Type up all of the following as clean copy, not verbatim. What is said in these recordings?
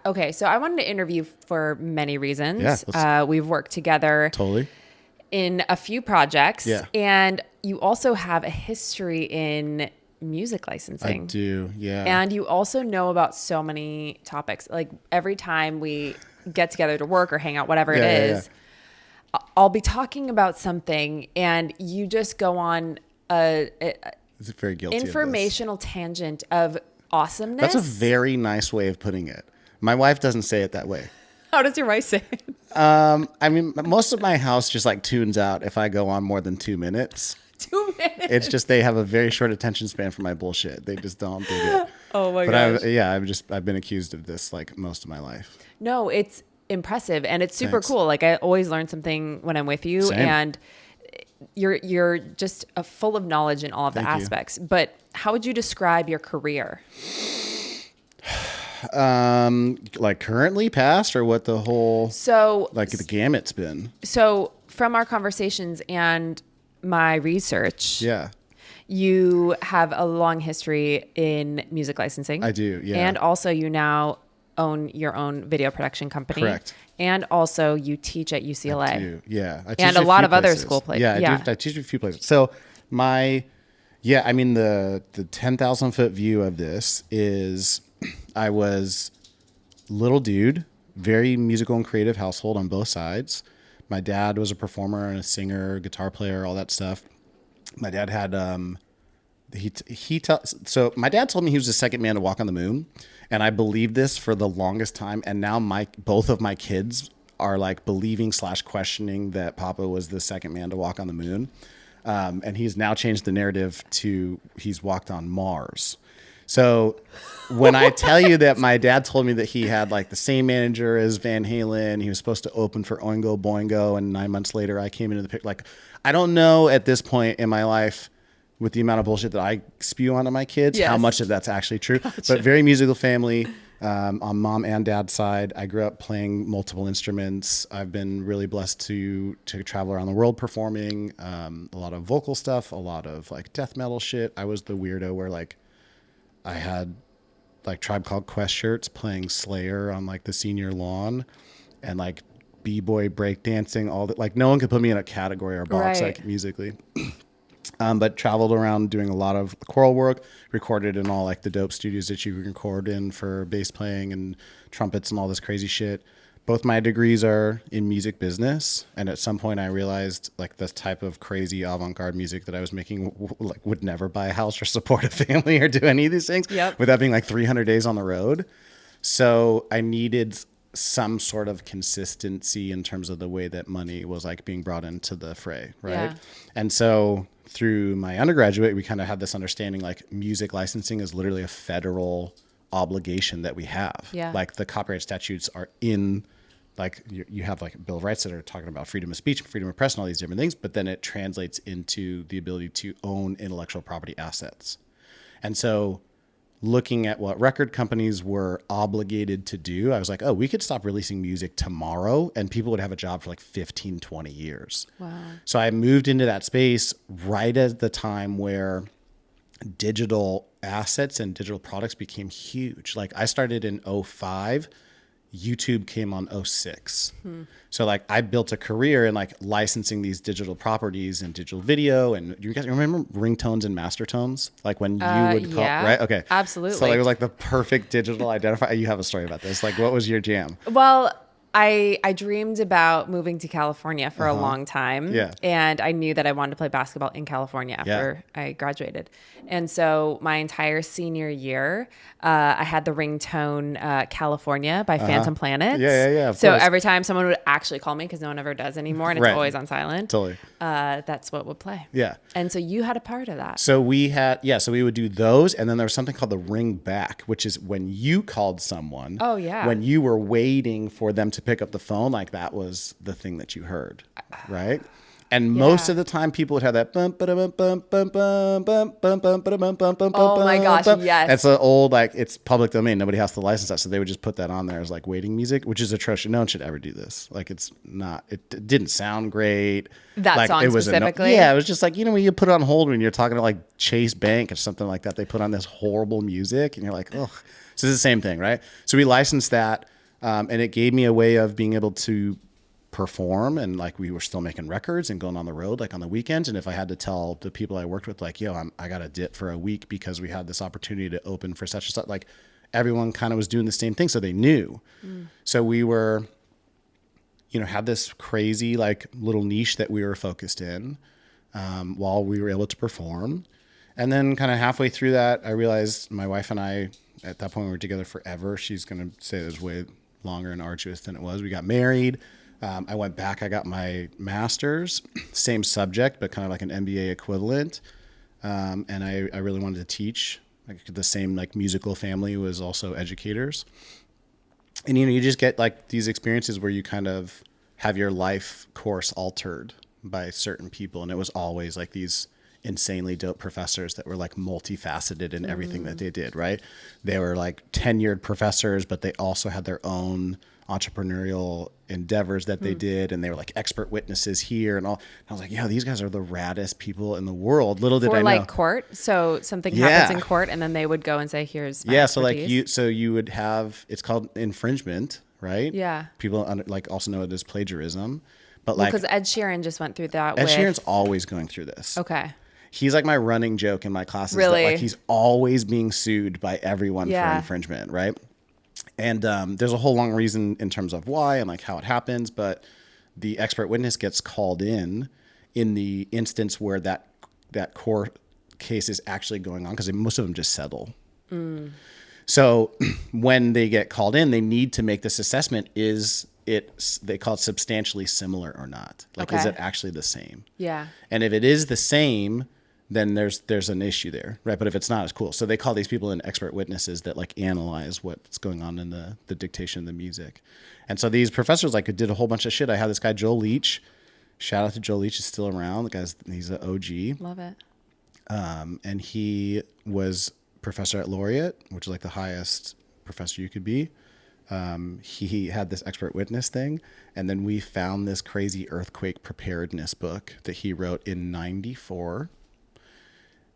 Okay, so I wanted to interview for many reasons. Yeah, We've worked together totally. in a few projects, Yeah. and you also have a history in music I licensing. do. Yeah. And you also know about so many topics. Like every time we get together to work or hang out, whatever it Yeah. is, I'll be talking about something, and you just go on a It's very guilty of this. informational tangent of awesomeness. That's a very nice way of putting it. My wife doesn't say it that way. How does your wife say it? I mean, most of my house just like tunes out if I go on more than 2 minutes. 2 minutes. It's just they have a very short attention span for my bullshit. They just don't dig it. Oh my But gosh. I've been accused of this like most of my life. No, it's impressive and it's super Thanks. cool. Like I always learn something when I'm with you. Same. And you're just full of knowledge in all of the Thank you. aspects. But how would you describe your career? Like currently, past, or what the whole So like the gamut's been. So from our conversations and my research, Yeah, you have a long history in music licensing. I do. Yeah, And also you now own your own video production company. Correct. And also you teach at UCLA. I do. Yeah, I teach And a at lot few of other places. school places. Yeah, Yeah. I teach at a few places. So I mean the 10,000-foot view of this is I was little dude, very musical and creative household on both sides. My dad was a performer and a singer, guitar player, all that stuff. My dad had so my dad told me he was the second man to walk on the moon, and I believed this for the longest time. And now both of my kids are like believing / questioning that Papa was the second man to walk on the moon. And he's now changed the narrative to he's walked on Mars. So when I tell you that my dad told me that he had like the same manager as Van Halen, he was supposed to open for Oingo Boingo, and 9 months later I came into the picture. Like, I don't know at this point in my life with the amount of bullshit that I spew onto my kids, how Yes. much of that's actually true. Gotcha. But very musical family on mom and dad's side. I grew up playing multiple instruments. I've been really blessed to travel around the world performing a lot of vocal stuff, a lot of like death metal shit. I was the weirdo where like I had like Tribe Called Quest shirts playing Slayer on like the senior lawn, and like b-boy breakdancing, all that. Like no one could put me in a category or box Right. like musically. But traveled around doing a lot of choral work, recorded in all like the dope studios that you can record in for bass playing and trumpets and all this crazy shit. Both my degrees are in music business, and at some point I realized like this type of crazy avant-garde music that I was making like would never buy a house or support a family or do any of these things. Yep. Without being like 300 days on the road. So I needed some sort of consistency in terms of the way that money was like being brought into the fray, right? Yeah. And so through my undergraduate, we kind of had this understanding like music licensing is literally a federal obligation that we have. Yeah. Like the copyright statutes are in, like you have like a Bill of Rights that are talking about freedom of speech, freedom of press, and all these different things, but then it translates into the ability to own intellectual property assets. And so looking at what record companies were obligated to do, I was like, oh, we could stop releasing music tomorrow and people would have a job for like 15, 20 years. Wow. So I moved into that space right at the time where digital assets and digital products became huge. Like I started in 2005, YouTube came on 2006. So like I built a career in like licensing these digital properties and digital video. And you guys remember ringtones and master tones? Like when you would call, Yeah, right? Okay. absolutely. So like, it was like the perfect digital identifier. You have a story about this. Like what was your jam? Well, I dreamed about moving to California for a long time. Yeah. And I knew that I wanted to play basketball in California after I graduated. And so my entire senior year, I had the ringtone California by Phantom Planets. Yeah, of So course. every time someone would actually call me, because no one ever does anymore, and it's Right. always on silent, Totally. that's what would play. Yeah. And so you had a part of that. So we would do those. And then there was something called the ring back, which is when you called someone. Oh, yeah. When you were waiting for them to pick up the phone, like that was the thing that you heard. Right. And most of the time people would have that bum, ba-da-bum, bum, bum, bum, bum, bum, bum, ba-da-bum, bum, bum, Oh my gosh, bum. yes. That's an old, like, it's public domain. Nobody has to license that. So they would just put that on there as like waiting music, which is atrocious. No one should ever do this. Like, it's not, it didn't sound great. That like, song it was specifically? yeah, it was just like, you know, when you put it on hold when you're talking to like Chase Bank or something like that, they put on this horrible music and you're like, ugh. So it's the same thing, right? So we licensed that and it gave me a way of being able to perform, and like we were still making records and going on the road like on the weekends. And if I had to tell the people I worked with like, yo, I got a dip for a week because we had this opportunity to open for such and such, like everyone kind of was doing the same thing, so they knew. So we were, you know, had this crazy like little niche that we were focused in while we were able to perform. And then kind of halfway through that, I realized my wife and I, at that point we were together forever. She's going to say it was way longer and arduous than it was. We got married. I went back, I got my master's, same subject, but kind of like an MBA equivalent. And I really wanted to teach. Like the same like musical family was also educators. And, you know, you just get like these experiences where you kind of have your life course altered by certain people. And it was always like these insanely dope professors that were like multifaceted in everything that they did, right? They were like tenured professors, but they also had their own entrepreneurial endeavors that they did, and they were like expert witnesses here and all. And I was like, yeah, these guys are the raddest people in the world. Little did I know. like court. So something happens in court, and then they would go and say, "Here's my expertise." So you would have, it's called infringement, right? Yeah. People like also know it as plagiarism, but because Ed Sheeran just went through that. Ed Sheeran's always going through this. Okay. He's like my running joke in my classes. Really? That, like, he's always being sued by everyone for infringement, right? And there's a whole long reason in terms of why and like how it happens, but the expert witness gets called in the instance where that court case is actually going on, because most of them just settle. So when they get called in, they need to make this assessment: they call it substantially similar or not? Like, is it actually the same? Yeah. And if it is the same, then there's an issue there, right? But if it's not, it's cool. So they call these people in expert witnesses that like analyze what's going on in the dictation of the music. And so these professors like did a whole bunch of shit. I had this guy, Joel Leach. Shout out to Joel Leach, is still around. He's an OG. Love it. And he was professor at Laureate, which is like the highest professor you could be. He had this expert witness thing. And then we found this crazy earthquake preparedness book that he wrote in 94.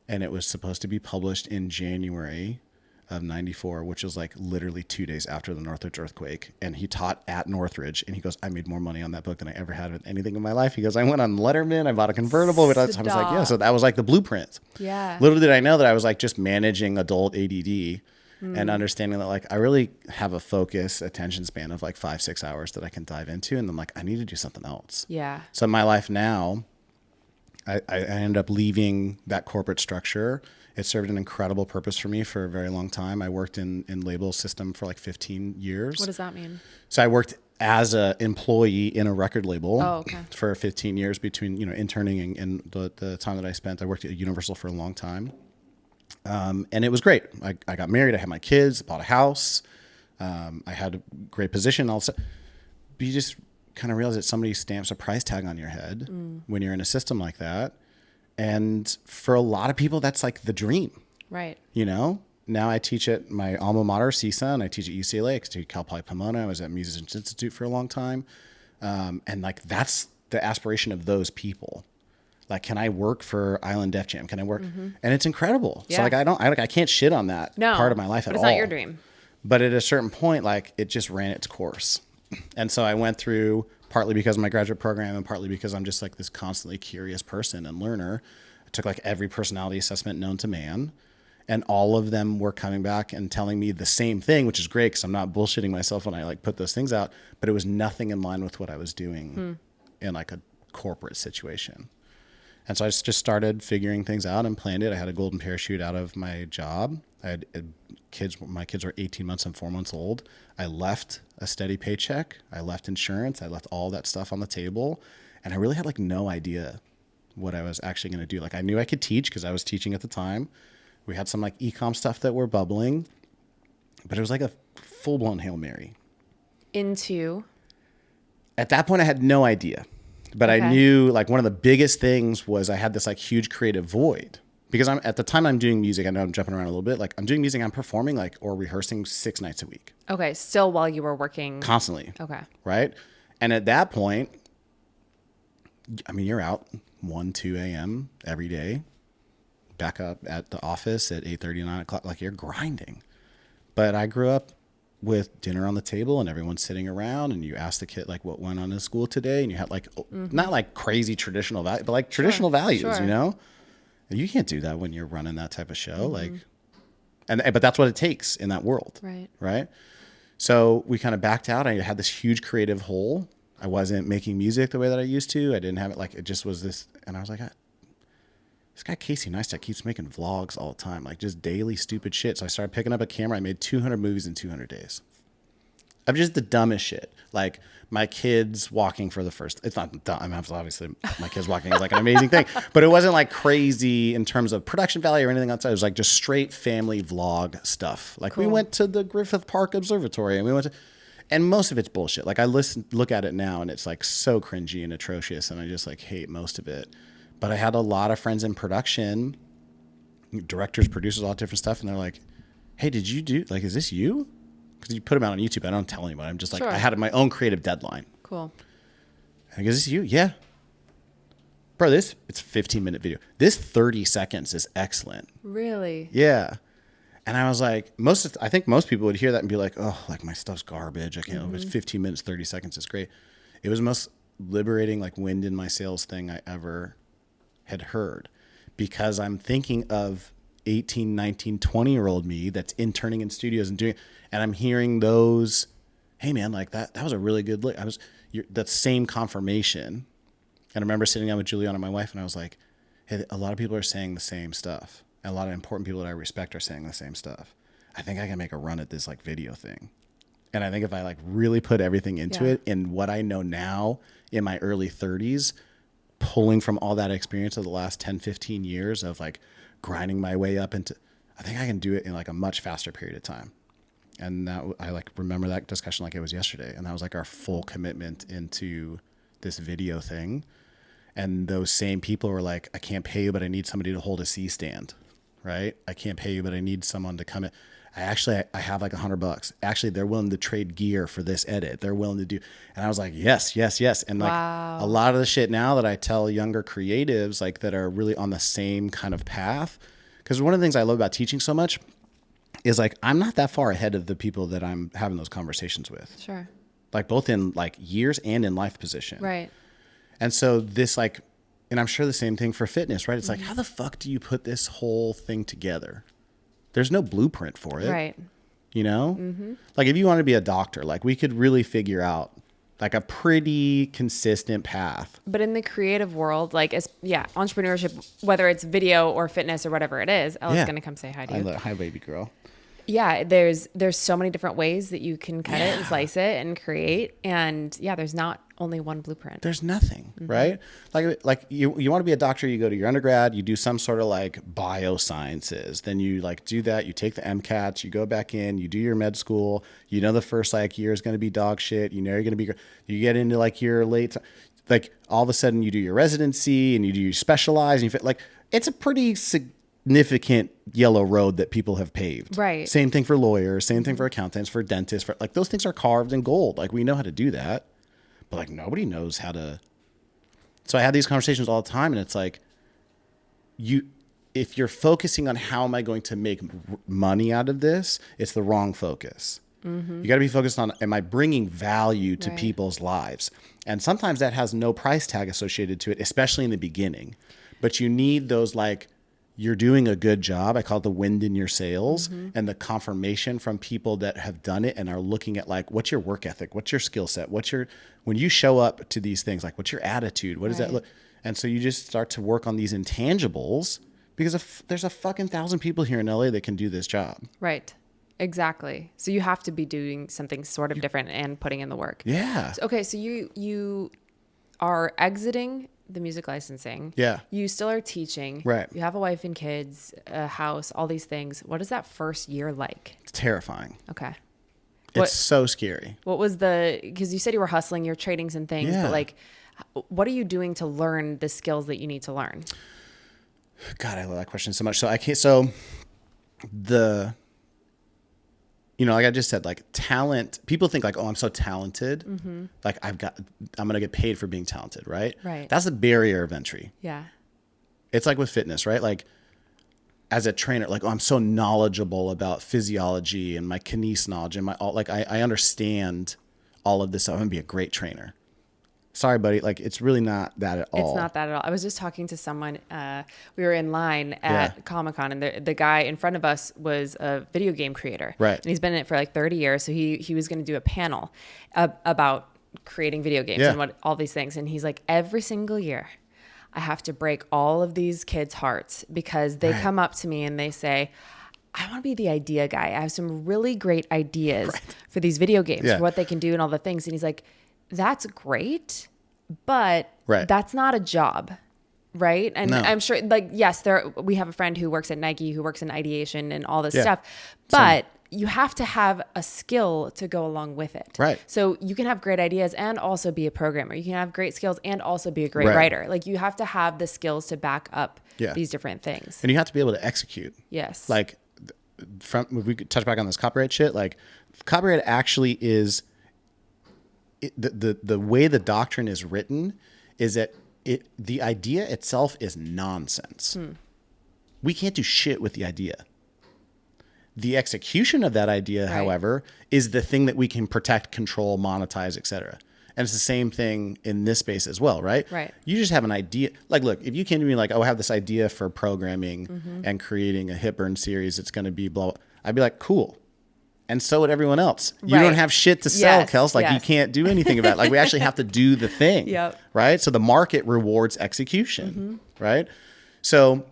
And it was supposed to be published in January of 94, which was like literally 2 days after the Northridge earthquake. And he taught at Northridge, and he goes, I made more money on that book than I ever had with anything in my life. He goes, I went on Letterman, I bought a convertible. I was like, yeah. So that was like the blueprint. Yeah. Little did I know that I was like just managing adult ADD and understanding that like I really have a focus attention span of like 5-6 hours that I can dive into. And then like, I need to do something else. Yeah. So in my life now, I ended up leaving that corporate structure. It served an incredible purpose for me for a very long time. I worked in label system for like 15 years. What does that mean? So I worked as an employee in a record label for 15 years between, you know, interning and the time that I spent. I worked at Universal for a long time. And it was great. I got married. I had my kids, bought a house. I had a great position. Also, but you just kind of realize that somebody stamps a price tag on your head when you're in a system like that. And for a lot of people, that's like the dream. Right. You know, now I teach at my alma mater, CISA, and I teach at UCLA. I teach Cal Poly Pomona. I was at Musicians Institute for a long time. And like, that's the aspiration of those people. Like, can I work for Island Def Jam? Can I work? And it's incredible. Yeah. So like, I can't shit on that part of my life at all. It's not your dream. But at a certain point, like, it just ran its course. And so I went through, partly because of my graduate program and partly because I'm just like this constantly curious person and learner. I took like every personality assessment known to man, and all of them were coming back and telling me the same thing, which is great because I'm not bullshitting myself when I like put those things out, but it was nothing in line with what I was doing in like a corporate situation. And so I just started figuring things out and planned it. I had a golden parachute out of my job. I had kids. My kids were 18 months and 4 months old. I left a steady paycheck. I left insurance. I left all that stuff on the table. And I really had like no idea what I was actually going to do. Like, I knew I could teach because I was teaching at the time. We had some like e-com stuff that were bubbling, but it was like a full-blown Hail Mary. Into? At that point, I had no idea. But I knew like one of the biggest things was I had this like huge creative void because I'm at the time I'm doing music. I know I'm jumping around a little bit. Like I'm doing music, I'm performing like or rehearsing 6 nights a week. Okay. Still while you were working. Constantly. Okay. Right. And at that point, I mean, you're out 1, 2 a.m. every day, back up at the office at 8:30, 9 o'clock. Like you're grinding. But I grew up with dinner on the table and everyone's sitting around and you ask the kid like what went on in school today and you had like not like crazy traditional value but like traditional values, you know, and you can't do that when you're running that type of show. Like but that's what it takes in that world, right? So we kind of backed out. I had this huge creative hole. I wasn't making music the way that I used to. I didn't have it, like it just was this, and I was like, this guy Casey Neistat keeps making vlogs all the time, like just daily stupid shit. So I started picking up a camera. I made 200 movies in 200 days. Of just the dumbest shit. Like my kids walking for the first, it's not dumb. I mean, obviously my kids walking is like an amazing thing, but it wasn't like crazy in terms of production value or anything outside. It was like just straight family vlog stuff. Like we went to the Griffith Park Observatory and we went to, and most of it's bullshit. Like I look at it now and it's like so cringy and atrocious. And I just like hate most of it. But I had a lot of friends in production, directors, producers, all different stuff. And they're like, hey, did you do, like, is this you? Because you put them out on YouTube. I don't tell anybody. I'm just like, I had my own creative deadline. Cool. I go, is this you? Yeah. Bro, it's a 15-minute video. This 30 seconds is excellent. Really? Yeah. And I was like, I think most people would hear that and be like, oh, like my stuff's garbage. I can't, it's 15 minutes, 30 seconds is great. It was the most liberating, like wind in my sails thing I ever had heard, because I'm thinking of 18, 19, 20-year-old me that's interning in studios and doing, and I'm hearing those, hey man, like that was a really good look. That same confirmation. And I remember sitting down with Juliana, my wife, and I was like, hey, a lot of people are saying the same stuff. And a lot of important people that I respect are saying the same stuff. I think I can make a run at this like video thing. And I think if I like really put everything into it in what I know now in my early 30s, pulling from all that experience of the last 10, 15 years of like grinding my way up into, I think I can do it in like a much faster period of time. And that I like remember that discussion like it was yesterday. And that was like our full commitment into this video thing. And those same people were like, I can't pay you, but I need somebody to hold a C-stand, right? I can't pay you, but I need someone to come in. I have like $100. Actually, they're willing to trade gear for this edit. They're willing to do. And I was like, yes, yes, yes. And like a lot of the shit now that I tell younger creatives, like that are really on the same kind of path. Because one of the things I love about teaching so much is like, I'm not that far ahead of the people that I'm having those conversations with. Sure. Like both in like years and in life position. Right. And so this like, and I'm sure the same thing for fitness, right? It's like, how the fuck do you put this whole thing together? There's no blueprint for it. Right. You know? Like if you want to be a doctor, like we could really figure out like a pretty consistent path. But in the creative world, like entrepreneurship, whether it's video or fitness or whatever it is, Ella's going to come say hi to you. Hi, baby girl. Yeah, there's so many different ways that you can cut it and slice it and create. And there's not only one blueprint. There's nothing, right? Like you want to be a doctor, you go to your undergrad, you do some sort of like biosciences. Then you like do that, you take the MCATs, you go back in, you do your med school. You know the first like year is going to be dog shit. You know you're going to be, you get into like your late, like all of a sudden you do your residency and you specialize and you fit, like it's a pretty significant yellow road that people have paved. Right. Same thing for lawyers, same thing for accountants, for dentists, for like those things are carved in gold. Like we know how to do that, but like nobody knows how to. So I had these conversations all the time and it's like, if you're focusing on how am I going to make money out of this, it's the wrong focus. You got to be focused on, am I bringing value to people's lives? And sometimes that has no price tag associated to it, especially in the beginning, but you need those like, you're doing a good job. I call it the wind in your sails and the confirmation from people that have done it and are looking at like, what's your work ethic? What's your skill set? When you show up to these things, like what's your attitude? What does that look? And so you just start to work on these intangibles because there's a fucking 1,000 people here in LA that can do this job. Right. Exactly. So you have to be doing something sort of different and putting in the work. Yeah. So you are exiting the music licensing. Yeah. You still are teaching. Right. You have a wife and kids, a house, all these things. What is that first year like? It's terrifying. Okay. It's so scary. What was because you said you were hustling, you're trading some things, but like, what are you doing to learn the skills that you need to learn? God, I love that question so much. So like I just said, like talent, people think like, oh, I'm so talented. Mm-hmm. Like I'm going to get paid for being talented. Right. Right. That's the barrier of entry. Yeah. It's like with fitness, right? Like as a trainer, like, oh, I'm so knowledgeable about physiology and my kinesiology knowledge and I understand all of this. So I'm going to be a great trainer. Sorry, buddy. Like, it's really not that at all. It's not that at all. I was just talking to someone. We were in line at Comic-Con, and the guy in front of us was a video game creator. Right. And he's been in it for like 30 years. So he was going to do a panel about creating video games and what all these things. And he's like, every single year, I have to break all of these kids' hearts because they come up to me and they say, I want to be the idea guy. I have some really great ideas for these video games, for what they can do and all the things. And he's like, that's great, but that's not a job, right? And I'm sure, like, yes, we have a friend who works at Nike, who works in ideation and all this stuff, but you have to have a skill to go along with it. Right. So you can have great ideas and also be a programmer. You can have great skills and also be a great writer. Like, you have to have the skills to back up these different things. And you have to be able to execute. Yes. Like, if we could touch back on this copyright shit, like copyright actually is the way the doctrine is written is that the idea itself is nonsense. We can't do shit with the idea. The execution of that idea, however, is the thing that we can protect, control, monetize, etc. And it's the same thing in this space as well, right? Right. You just have an idea. Like, look, if you came to me like, oh, I have this idea for programming and creating a HIITBURN series, it's going to be blah, blah. I'd be like, cool. And so would everyone else. You don't have shit to sell, Kels. Like, you can't do anything about it. Like, we actually have to do the thing. Right? So the market rewards execution. Right? So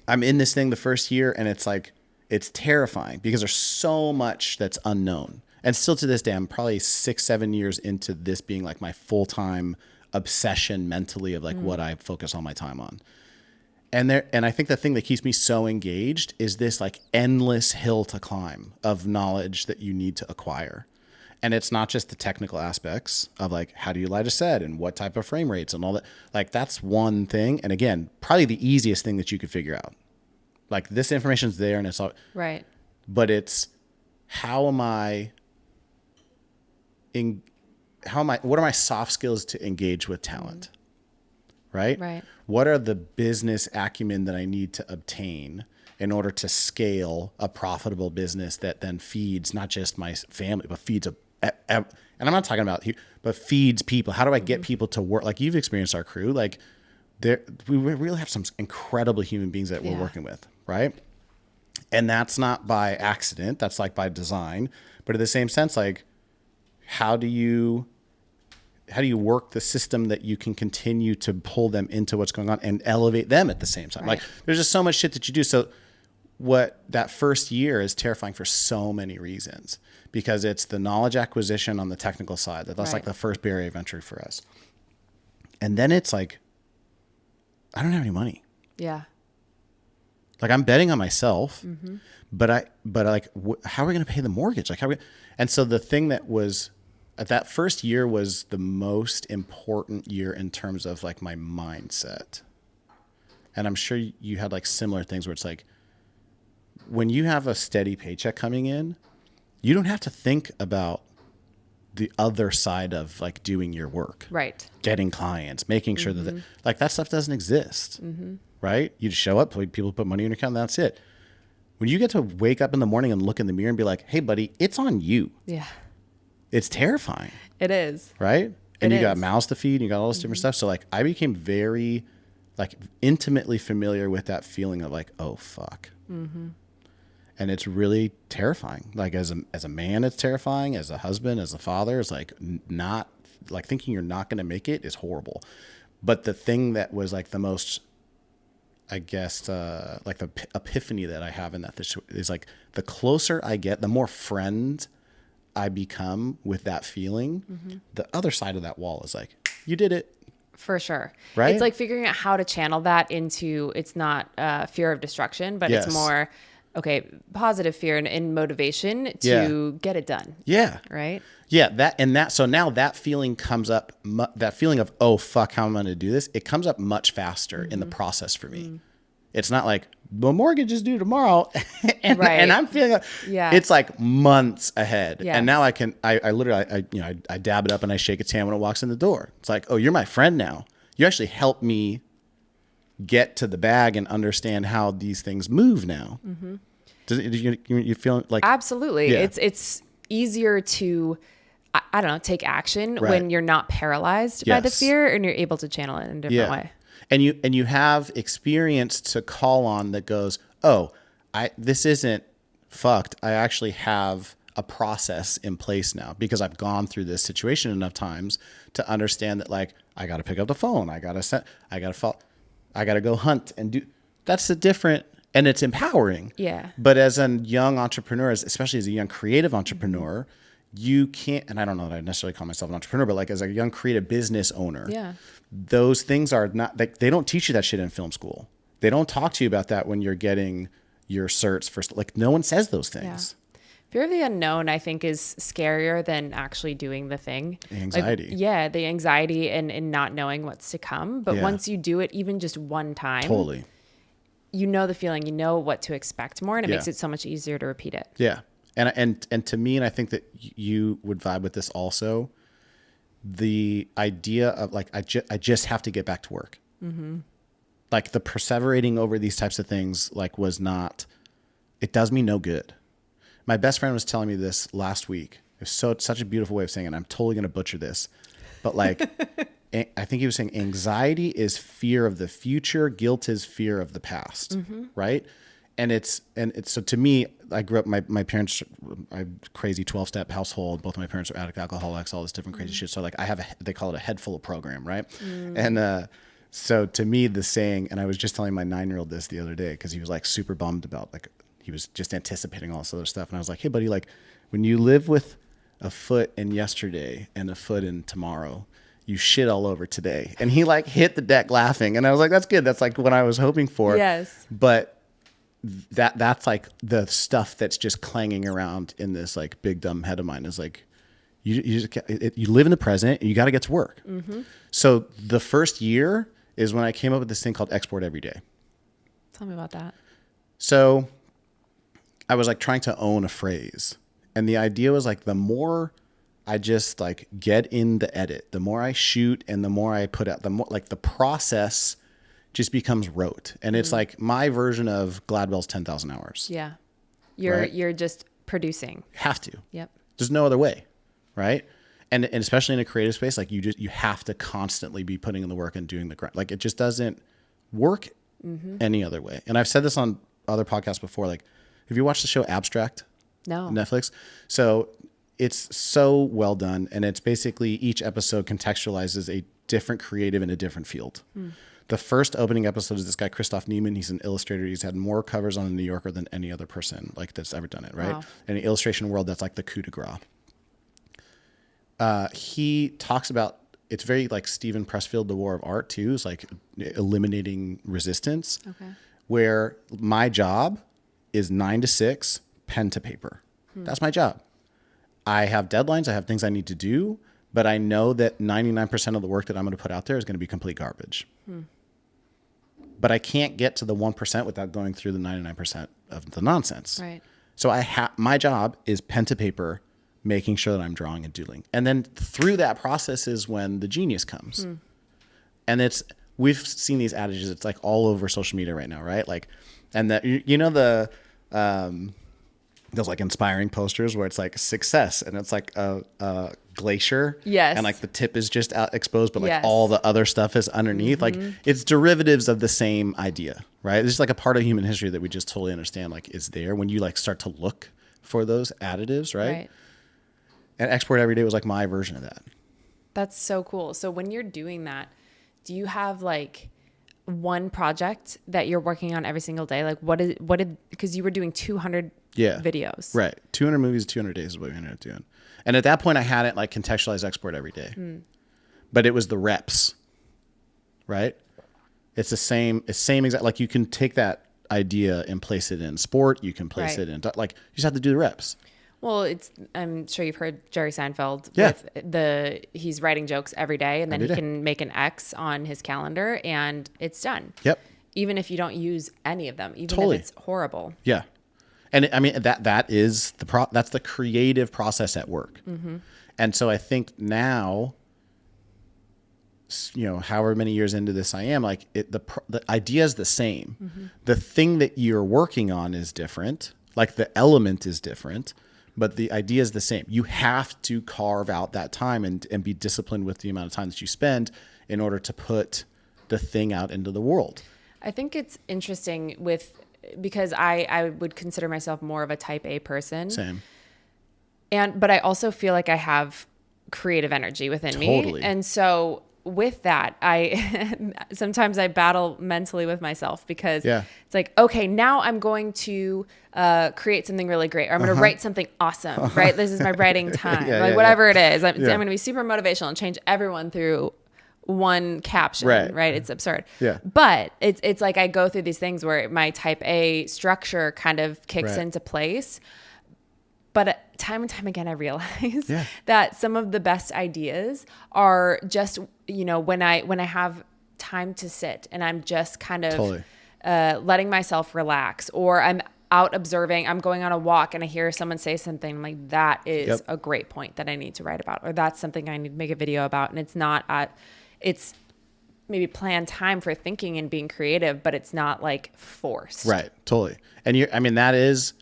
I'm in this thing the first year, and it's like, it's terrifying because there's so much that's unknown. And still to this day, I'm probably 6-7 years into this being like my full-time obsession mentally of like what I focus all my time on. And I think the thing that keeps me so engaged is this like endless hill to climb of knowledge that you need to acquire. And it's not just the technical aspects of like, how do you light a set and what type of frame rates and all that. Like, that's one thing. And again, probably the easiest thing that you could figure out. Like, this information's there and it's all right. But it's what are my soft skills to engage with talent? Right? Right. What are the business acumen that I need to obtain in order to scale a profitable business that then feeds not just my family, but feeds and I'm not talking about here, but feeds people. How do I get people to work? Like, you've experienced our crew. Like, we really have some incredible human beings that we're working with. Right. And that's not by accident. That's like by design. But in the same sense, like, how do you work the system that you can continue to pull them into what's going on and elevate them at the same time? Like, there's just so much shit that you do. So that first year is terrifying for so many reasons, because it's the knowledge acquisition on the technical side. That's like the first barrier of entry for us. And then it's like, I don't have any money. Yeah. Like, I'm betting on myself, but how are we going to pay the mortgage? Like, and so the thing that was at that first year was the most important year in terms of like my mindset. And I'm sure you had like similar things where it's like, when you have a steady paycheck coming in, you don't have to think about the other side of like doing your work, right? Getting clients, making sure that like that stuff doesn't exist, right? You just show up, people put money in your account, and that's it. When you get to wake up in the morning and look in the mirror and be like, hey buddy, it's on you. Yeah. It's terrifying. It is. Right? And you got mouths to feed and you got all this different stuff. So like, I became very like intimately familiar with that feeling of like, oh fuck. And it's really terrifying. Like, as a man, it's terrifying. As a husband, as a father, it's like not like thinking you're not going to make it is horrible. But the thing that was like the most, I guess, like the epiphany that I have in that is like, the closer I get, the more friend I become with that feeling. The other side of that wall is like, you did it. For sure. Right. It's like figuring out how to channel that into, it's not fear of destruction, but it's more, okay, positive fear and motivation to get it done. Yeah. Right. Yeah. So now that feeling comes up, that feeling of, oh, fuck, how am I going to do this? It comes up much faster in the process for me. It's not like, the mortgage is due tomorrow. and I'm feeling, it's like months ahead. Yes. And now I literally, I dab it up and I shake its hand when it walks in the door. It's like, oh, you're my friend now. You actually help me get to the bag and understand how these things move now. Mm-hmm. You feel like absolutely. Yeah. It's easier to, I don't know, take action when you're not paralyzed by the fear and you're able to channel it in a different way. And you have experience to call on that goes, oh, this isn't fucked. I actually have a process in place now because I've gone through this situation enough times to understand that, like, I got to pick up the phone. I got to go hunt and do. That's a different, and it's empowering. Yeah. But as a young entrepreneur, especially as a young creative entrepreneur, you can't, and I don't know that I necessarily call myself an entrepreneur, but like as a young creative business owner, those things are not, like, they don't teach you that shit in film school. They don't talk to you about that when you're getting your certs for, like, no one says those things. Yeah. Fear of the unknown, I think, is scarier than actually doing the thing. Anxiety. Like, the anxiety and not knowing what's to come. But once you do it, even just one time, totally, you know the feeling, you know what to expect more, and it makes it so much easier to repeat it. Yeah. And to me, and I think that you would vibe with this also, the idea of, like, I just have to get back to work. Mm-hmm. Like, the perseverating over these types of things, like, it does me no good. My best friend was telling me this last week. It was such a beautiful way of saying it. I'm totally going to butcher this, but, like, I think he was saying anxiety is fear of the future. Guilt is fear of the past. Mm-hmm. Right. And it's so to me, I grew up, my parents, a crazy 12-step household. Both of my parents are addict alcoholics, all this different crazy shit. So, like, they call it a head full of program. Right. And, so to me, the saying, and I was just telling my 9-year-old this the other day, because he was, like, super bummed about, like, he was just anticipating all this other stuff. And I was like, hey, buddy, like, when you live with a foot in yesterday and a foot in tomorrow, you shit all over today. And he, like, hit the deck laughing. And I was like, that's good. That's, like, what I was hoping for. Yes. But that's, like, the stuff that's just clanging around in this, like, big dumb head of mine is, like, you live in the present and you got to get to work. Mm-hmm. So the first year is when I came up with this thing called Export Every Day. Tell me about that. So I was, like, trying to own a phrase. And the idea was, like, the more I just, like, get in the edit, the more I shoot and the more I put out, the more, like, the process just becomes rote. And it's like my version of Gladwell's 10,000 hours. Yeah. You're just producing. Have to. Yep. There's no other way. Right. And especially in a creative space, like, you have to constantly be putting in the work and doing the grind. Like, it just doesn't work any other way. And I've said this on other podcasts before. Like, have you watched the show Abstract? No. Netflix. So it's so well done. And it's basically each episode contextualizes a different creative in a different field. The first opening episode is this guy, Christoph Niemann. He's an illustrator. He's had more covers on the New Yorker than any other person, like, that's ever done it. Right. Wow. In the illustration world, that's like the coup de grace. He talks about, it's very like Stephen Pressfield, The War of Art too. It's like eliminating resistance, where my job is 9 to 6, pen to paper. That's my job. I have deadlines. I have things I need to do, but I know that 99% of the work that I'm going to put out there is going to be complete garbage. But I can't get to the 1% without going through the 99% of the nonsense. Right. So my job is pen to paper, making sure that I'm drawing and doodling. And then through that process is when the genius comes. And we've seen these adages. It's, like, all over social media right now, right? Like, and that, those, like, inspiring posters where it's, like, success and it's, like, a glacier. Yes. And, like, the tip is just out exposed, but, like, all the other stuff is underneath. Like, it's derivatives of the same idea, right? It's just, like, a part of human history that we just totally understand, like, is there when you, like, start to look for those additives, right? And Export Every Day was, like, my version of that. That's so cool. So when you're doing that, do you have, like, one project that you're working on every single day? Like, because you were doing 200 videos. Right. 200 movies, 200 days is what we ended up doing. And at that point I hadn't, like, contextualized Export Every Day, but it was the reps, right? It's the same exact, like, you can take that idea and place it in sport. You can place it in, like, you just have to do the reps. Well, I'm sure you've heard Jerry Seinfeld with he's writing jokes every day, and then every he day. can make an X on his calendar and it's done. Yep. Even if you don't use any of them, even Totally. if it's horrible. Yeah. And I mean, that is that's the creative process at work. Mm-hmm. And so I think now, you know, however many years into this I am, like the idea is the same. Mm-hmm. The thing that you're working on is different. Like the element is different, but the idea is the same. You have to carve out that time and be disciplined with the amount of time that you spend in order to put the thing out into the world. I think it's interesting because I would consider myself more of a type A person. Same. But I also feel like I have creative energy within me. And so with that, sometimes I battle mentally with myself because it's like, okay, now I'm going to create something really great, or I'm going to write something awesome, right? This is my writing time, whatever it is. I'm going to be super motivational and change everyone through one caption, right? It's absurd. Yeah. But it's like I go through these things where my type A structure kind of kicks into place. But time and time again, I realize that some of the best ideas are just, you know, when I have time to sit and I'm just kind of letting myself relax, or I'm out observing, I'm going on a walk and I hear someone say something, I'm like, that is a great point that I need to write about, or that's something I need to make a video about. And it's not, it's maybe planned time for thinking and being creative, but it's not like forced. Right. Totally. And I mean, that is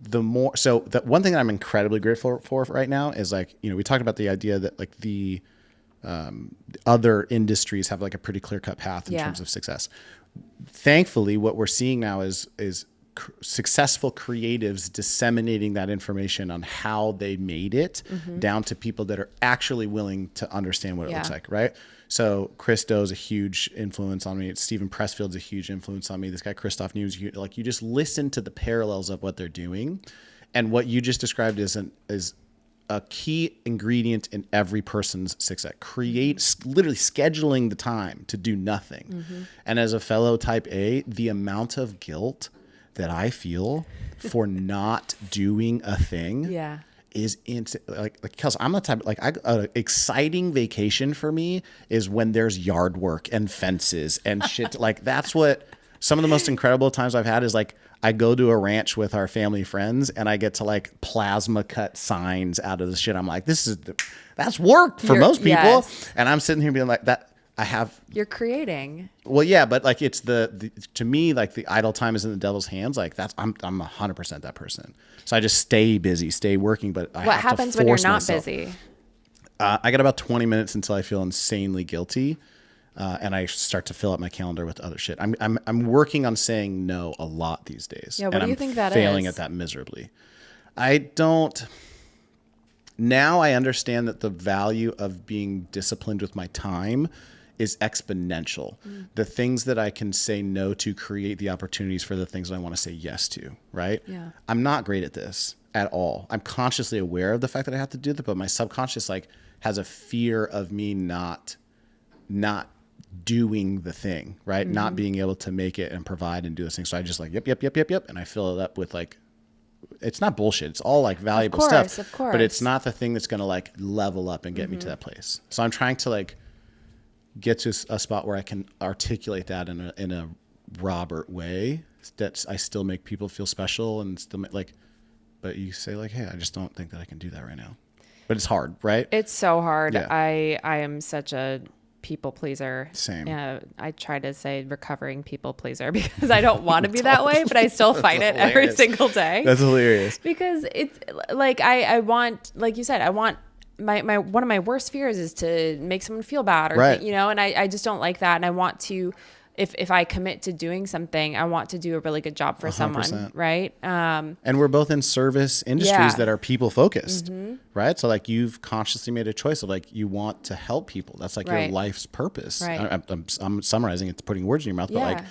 the one thing that I'm incredibly grateful for right now is, like, you know, we talked about the idea that like the other industries have like a pretty clear cut path in terms of success. Thankfully, what we're seeing now is successful creatives disseminating that information on how they made it down to people that are actually willing to understand what it looks like. Right. So Chris Doe's a huge influence on me. Stephen Pressfield's a huge influence on me. This guy, Christoph News, like, you just listen to the parallels of what they're doing. And what you just described is a key ingredient in every person's success. Literally scheduling the time to do nothing. Mm-hmm. And as a fellow type A, the amount of guilt that I feel for not doing a thing is insane. Like Kelsey, I'm the type, like, an exciting vacation for me is when there's yard work and fences and shit. Like, that's what some of the most incredible times I've had is, like, I go to a ranch with our family friends and I get to, like, plasma cut signs out of the shit. I'm like, that's work for most people. Yes. And I'm sitting here being like, you're creating. Well, yeah, but like, it's to me, like, the idle time is in the devil's hands. Like, I'm 100% that person. So I just stay busy, stay working. But what happens when you're not busy? I got about 20 minutes until I feel insanely guilty, and I start to fill up my calendar with other shit. I'm working on saying no a lot these days. Yeah, what do you think that is? Failing at that miserably. Now I understand that the value of being disciplined with my time is exponential. The things that I can say no to create the opportunities for the things that I want to say yes to, right? Yeah. I'm not great at this at all. I'm consciously aware of the fact that I have to do that, but my subconscious, like, has a fear of me not doing the thing, right? Mm-hmm. Not being able to make it and provide and do this thing. So I just like, yep. And I fill it up with, like, it's not bullshit. It's all, like, valuable stuff, of course. But it's not the thing that's going to, like, level up and get me to that place. So I'm trying to, like, get to a spot where I can articulate that in a Robert way that I still make people feel special and still like, but you say, like, hey, I just don't think that I can do that right now. But it's hard, right? It's so hard. Yeah. I am such a people pleaser. Same. Yeah. I try to say recovering people pleaser because I don't want to be that way, but I still fight it every single day. That's hilarious. Because it's like, I want, like you said, I want my one of my worst fears is to make someone feel bad, or right. You know, and I just don't like that. And I want to, if I commit to doing something, I want to do a really good job for 100%. Someone, right? And we're both in service industries that are people focused, right? So, like, you've consciously made a choice of, like, you want to help people. That's like your life's purpose. Right. I'm summarizing it, putting words in your mouth, but like,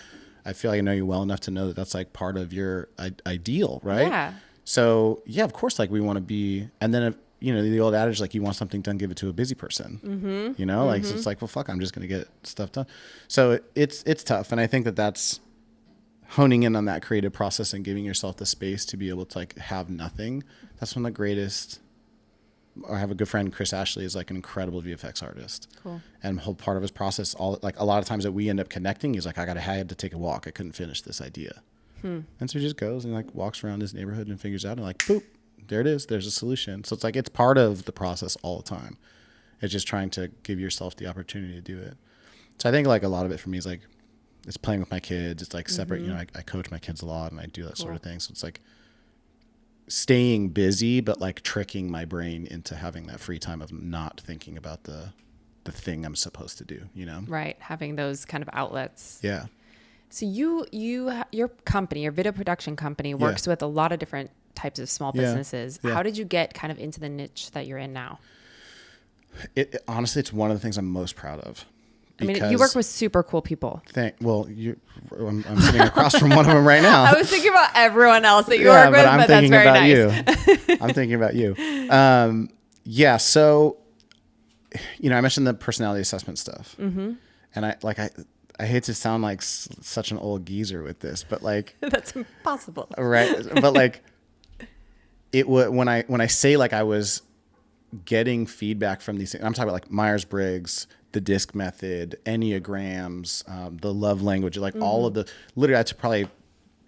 I feel like I know you well enough to know that that's, like, part of your ideal, right? Yeah. So yeah, of course, like, we want to be, and then if, you know, the old adage, like, you want something done, give it to a busy person, you know, like, so it's like, well, fuck, I'm just going to get stuff done. So it's tough. And I think that's honing in on that creative process and giving yourself the space to be able to like have nothing. That's one of the greatest. I have a good friend, Chris Ashley, is like an incredible VFX artist. Cool. And whole part of his process, all like a lot of times that we end up connecting, he's like, I had to take a walk. I couldn't finish this idea. And so he just goes and like walks around his neighborhood and figures out and like, boop, there it is. There's a solution. So it's like, it's part of the process all the time. It's just trying to give yourself the opportunity to do it. So I think like a lot of it for me is like, it's playing with my kids. It's like separate, you know, I coach my kids a lot and I do that sort of thing. So it's like staying busy, but like tricking my brain into having that free time of not thinking about the thing I'm supposed to do, you know? Right. Having those kind of outlets. Yeah. So your company, your video production company works with a lot of different types of small businesses. Yeah. How did you get kind of into the niche that you're in now? Honestly, it's one of the things I'm most proud of. I mean, you work with super cool people. I'm sitting across from one of them right now. I was thinking about everyone else that you work with, but that's very nice. I'm thinking about you. So, you know, I mentioned the personality assessment stuff. And I hate to sound like such an old geezer with this, but like that's impossible. Right. But like when I say like I was getting feedback from these things, I'm talking about like Myers-Briggs, the DISC method, Enneagrams, the love language, like all of the, literally I took probably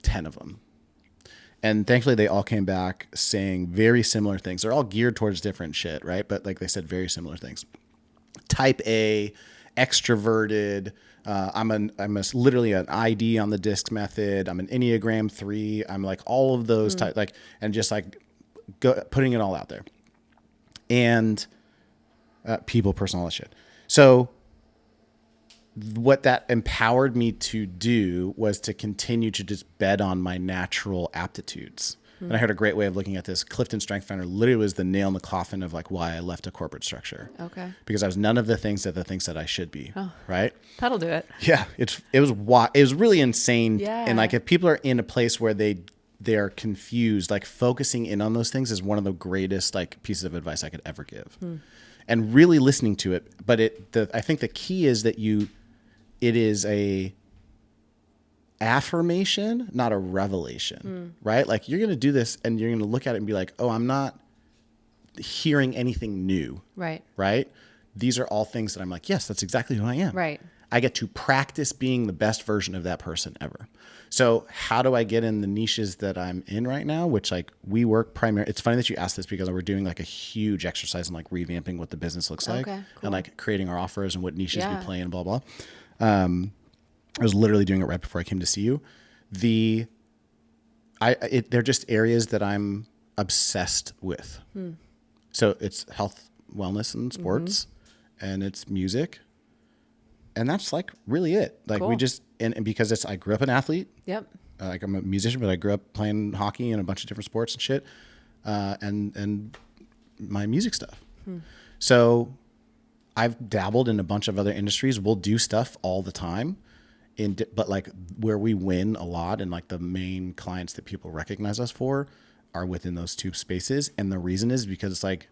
10 of them. And thankfully they all came back saying very similar things. They're all geared towards different shit, right? But like they said very similar things. Type A, extroverted, I'm literally an ID on the DISC method. I'm an Enneagram 3. I'm like all of those type, like, and just like putting it all out there. And people, person, all that shit. So what that empowered me to do was to continue to just bet on my natural aptitudes. And I heard a great way of looking at this. Clifton Strength Finder literally was the nail in the coffin of like why I left a corporate structure. Okay. Because I was none of the things that I should be. Oh, right. That'll do it. Yeah. It was really insane. Yeah. And like if people are in a place where they're confused, like focusing in on those things is one of the greatest like pieces of advice I could ever give. And really listening to it. But I think the key is that it is a affirmation, not a revelation, right? Like you're going to do this and you're going to look at it and be like, oh, I'm not hearing anything new. Right. Right. These are all things that I'm like, yes, that's exactly who I am. Right. I get to practice being the best version of that person ever. So how do I get in the niches that I'm in right now? Which like we work primarily. It's funny that you asked this because we're doing like a huge exercise in like revamping what the business looks like cool. and like creating our offers and what niches we play and blah, blah. I was literally doing it right before I came to see you. They're just areas that I'm obsessed with. So it's health, wellness, and sports, and it's music. And that's like really it. Like cool. We just, and because I grew up an athlete. Yep. Like I'm a musician, but I grew up playing hockey and a bunch of different sports and shit. And my music stuff. So I've dabbled in a bunch of other industries. We'll do stuff all the time. But like where we win a lot and like the main clients that people recognize us for are within those two spaces. And the reason is because it's like,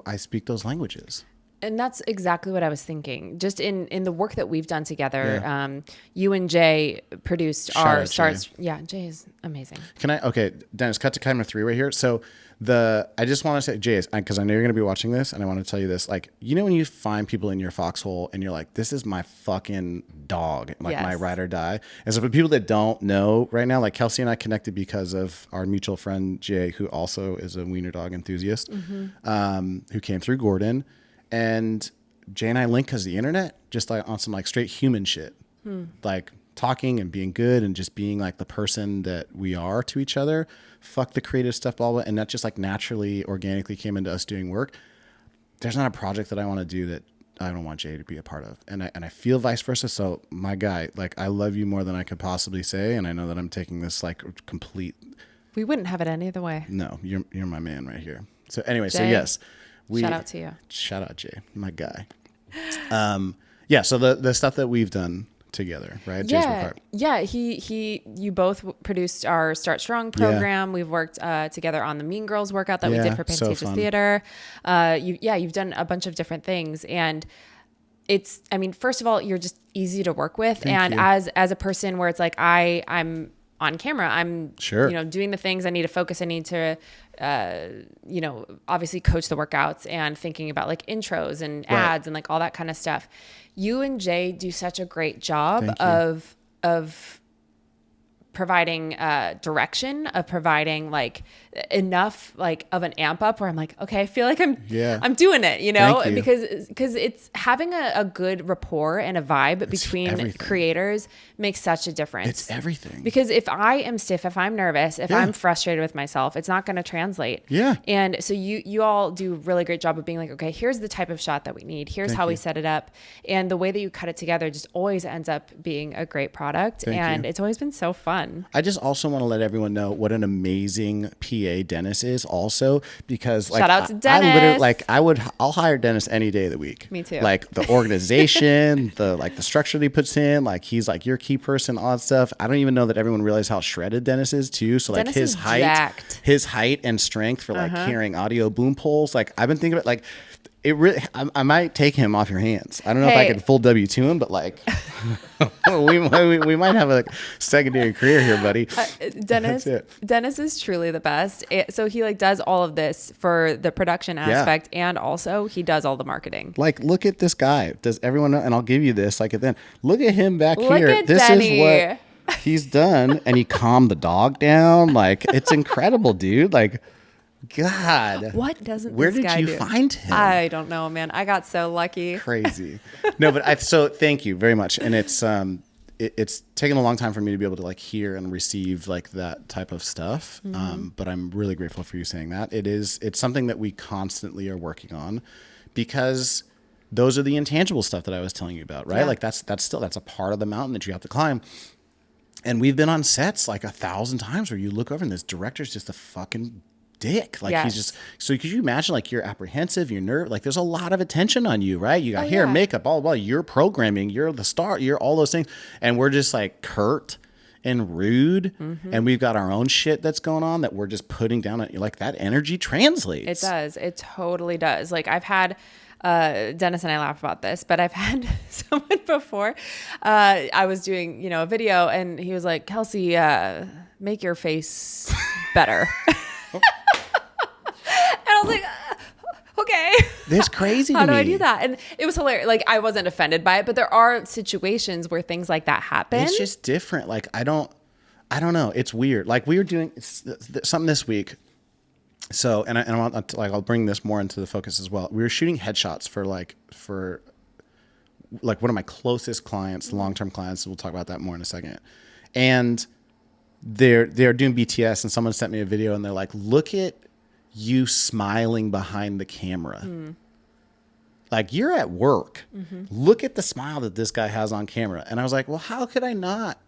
I speak those languages. And that's exactly what I was thinking. Just in the work that we've done together, you and Jay produced our starts. Yeah, Jay is amazing. Okay, Dennis, cut to camera 3 right here. So I just want to say, Jay, because I know you're going to be watching this and I want to tell you this. Like, you know, when you find people in your foxhole and you're like, this is my fucking dog, like my ride or die. And so for people that don't know right now, like Kelsey and I connected because of our mutual friend, Jay, who also is a wiener dog enthusiast, who came through Gordon. And Jay and I linked because of the internet, just like on some like straight human shit, like talking and being good and just being like the person that we are to each other. Fuck the creative stuff, blah, blah. And that just like naturally, organically came into us doing work. There's not a project that I want to do that I don't want Jay to be a part of. And I feel vice versa. So my guy, like I love you more than I could possibly say. And I know that I'm taking this like complete. We wouldn't have it any other way. No, you're my man right here. So anyway, Jay. so yes. Shout out to you. Shout out, Jay, my guy. So the stuff that we've done together, right? Yeah. You both produced our Start Strong program. We've worked together on the Mean Girls workout that we did for Pantages Theater. You've done a bunch of different things, and first of all, you're just easy to work with, Thank you. As a person where it's like I'm on camera. I'm, doing the things I need to focus. I need to, obviously coach the workouts and thinking about like intros and ads and like all that kind of stuff. You and Jay do such a great job of providing direction, of providing like enough like of an amp up where I'm like, okay, I feel like I'm doing it, because it's having a good rapport and a vibe between creators makes such a difference. It's everything. Because if I am stiff, if I'm nervous, if I'm frustrated with myself, it's not going to translate. Yeah. And so you all do a really great job of being like, okay, here's the type of shot that we need. Here's how we set it up. And the way that you cut it together just always ends up being a great product. It's always been so fun. I just also want to let everyone know what an amazing PA Dennis is also, because like, shout out to Dennis. I'll hire Dennis any day of the week. Me too. Like the organization, the structure that he puts in, like he's like your key person, all that stuff. I don't even know that everyone realizes how shredded Dennis is too. So like Dennis his height and strength for like carrying audio boom poles. Like I've been thinking about like, it really, I might take him off your hands. I don't know if I could full W2 him, but like we might have a secondary career here, buddy. Dennis is truly the best. So he like does all of this for the production aspect, and also he does all the marketing. Like, look at this guy. Does everyone know? And I'll give you this. Like, then look at him back here. At this Denny. Is what he's done, and he calmed the dog down. Like, it's incredible, dude. Like, God, what doesn't where this did guy you do? find him? I don't know, man. I got so lucky. Crazy. No, but so thank you very much. And it's taken a long time for me to be able to like hear and receive like that type of stuff. But I'm really grateful for you saying that. It's something that we constantly are working on, because those are the intangible stuff that I was telling you about, right? Like that's a part of the mountain that you have to climb. And we've been on sets like 1,000 times where you look over and this director's just a fucking dick. Like he's just, so could you imagine like you're apprehensive, you're nervous, like there's a lot of attention on you, right? You got hair, makeup, blah, blah, blah. You're programming, you're the star, you're all those things. And we're just like curt and rude. And we've got our own shit that's going on that we're just putting down at you. Like that energy translates. It does. It totally does. Like I've had, Dennis and I laugh about this, but I've had someone before, I was doing, a video and he was like, Kelsey, make your face better. And I was like, okay. That's crazy to me. How do I do that? And it was hilarious. Like I wasn't offended by it, but there are situations where things like that happen. It's just different. Like I don't know. It's weird. Like we were doing something this week. So, and I want to, like, I'll bring this more into the focus as well. We were shooting headshots for one of my closest clients, long-term clients. We'll talk about that more in a second. And they're doing BTS, and someone sent me a video and they're like, look at you smiling behind the camera. Like you're at work. Look at the smile that this guy has on camera. And I was like, well, how could I not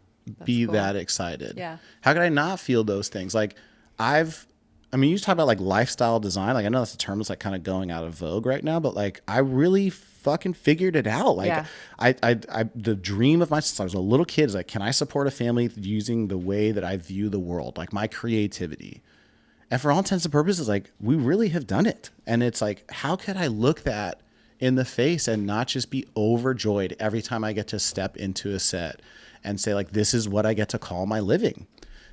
be that excited? Yeah. How could I not feel those things? Like you talk about like lifestyle design. Like I know that's a term that's like kind of going out of vogue right now, but like I really fucking figured it out. Like the dream of since I was a little kid is like, can I support a family using the way that I view the world? Like my creativity. And for all intents and purposes, like we really have done it. And it's like, how could I look that in the face and not just be overjoyed every time I get to step into a set and say like, this is what I get to call my living.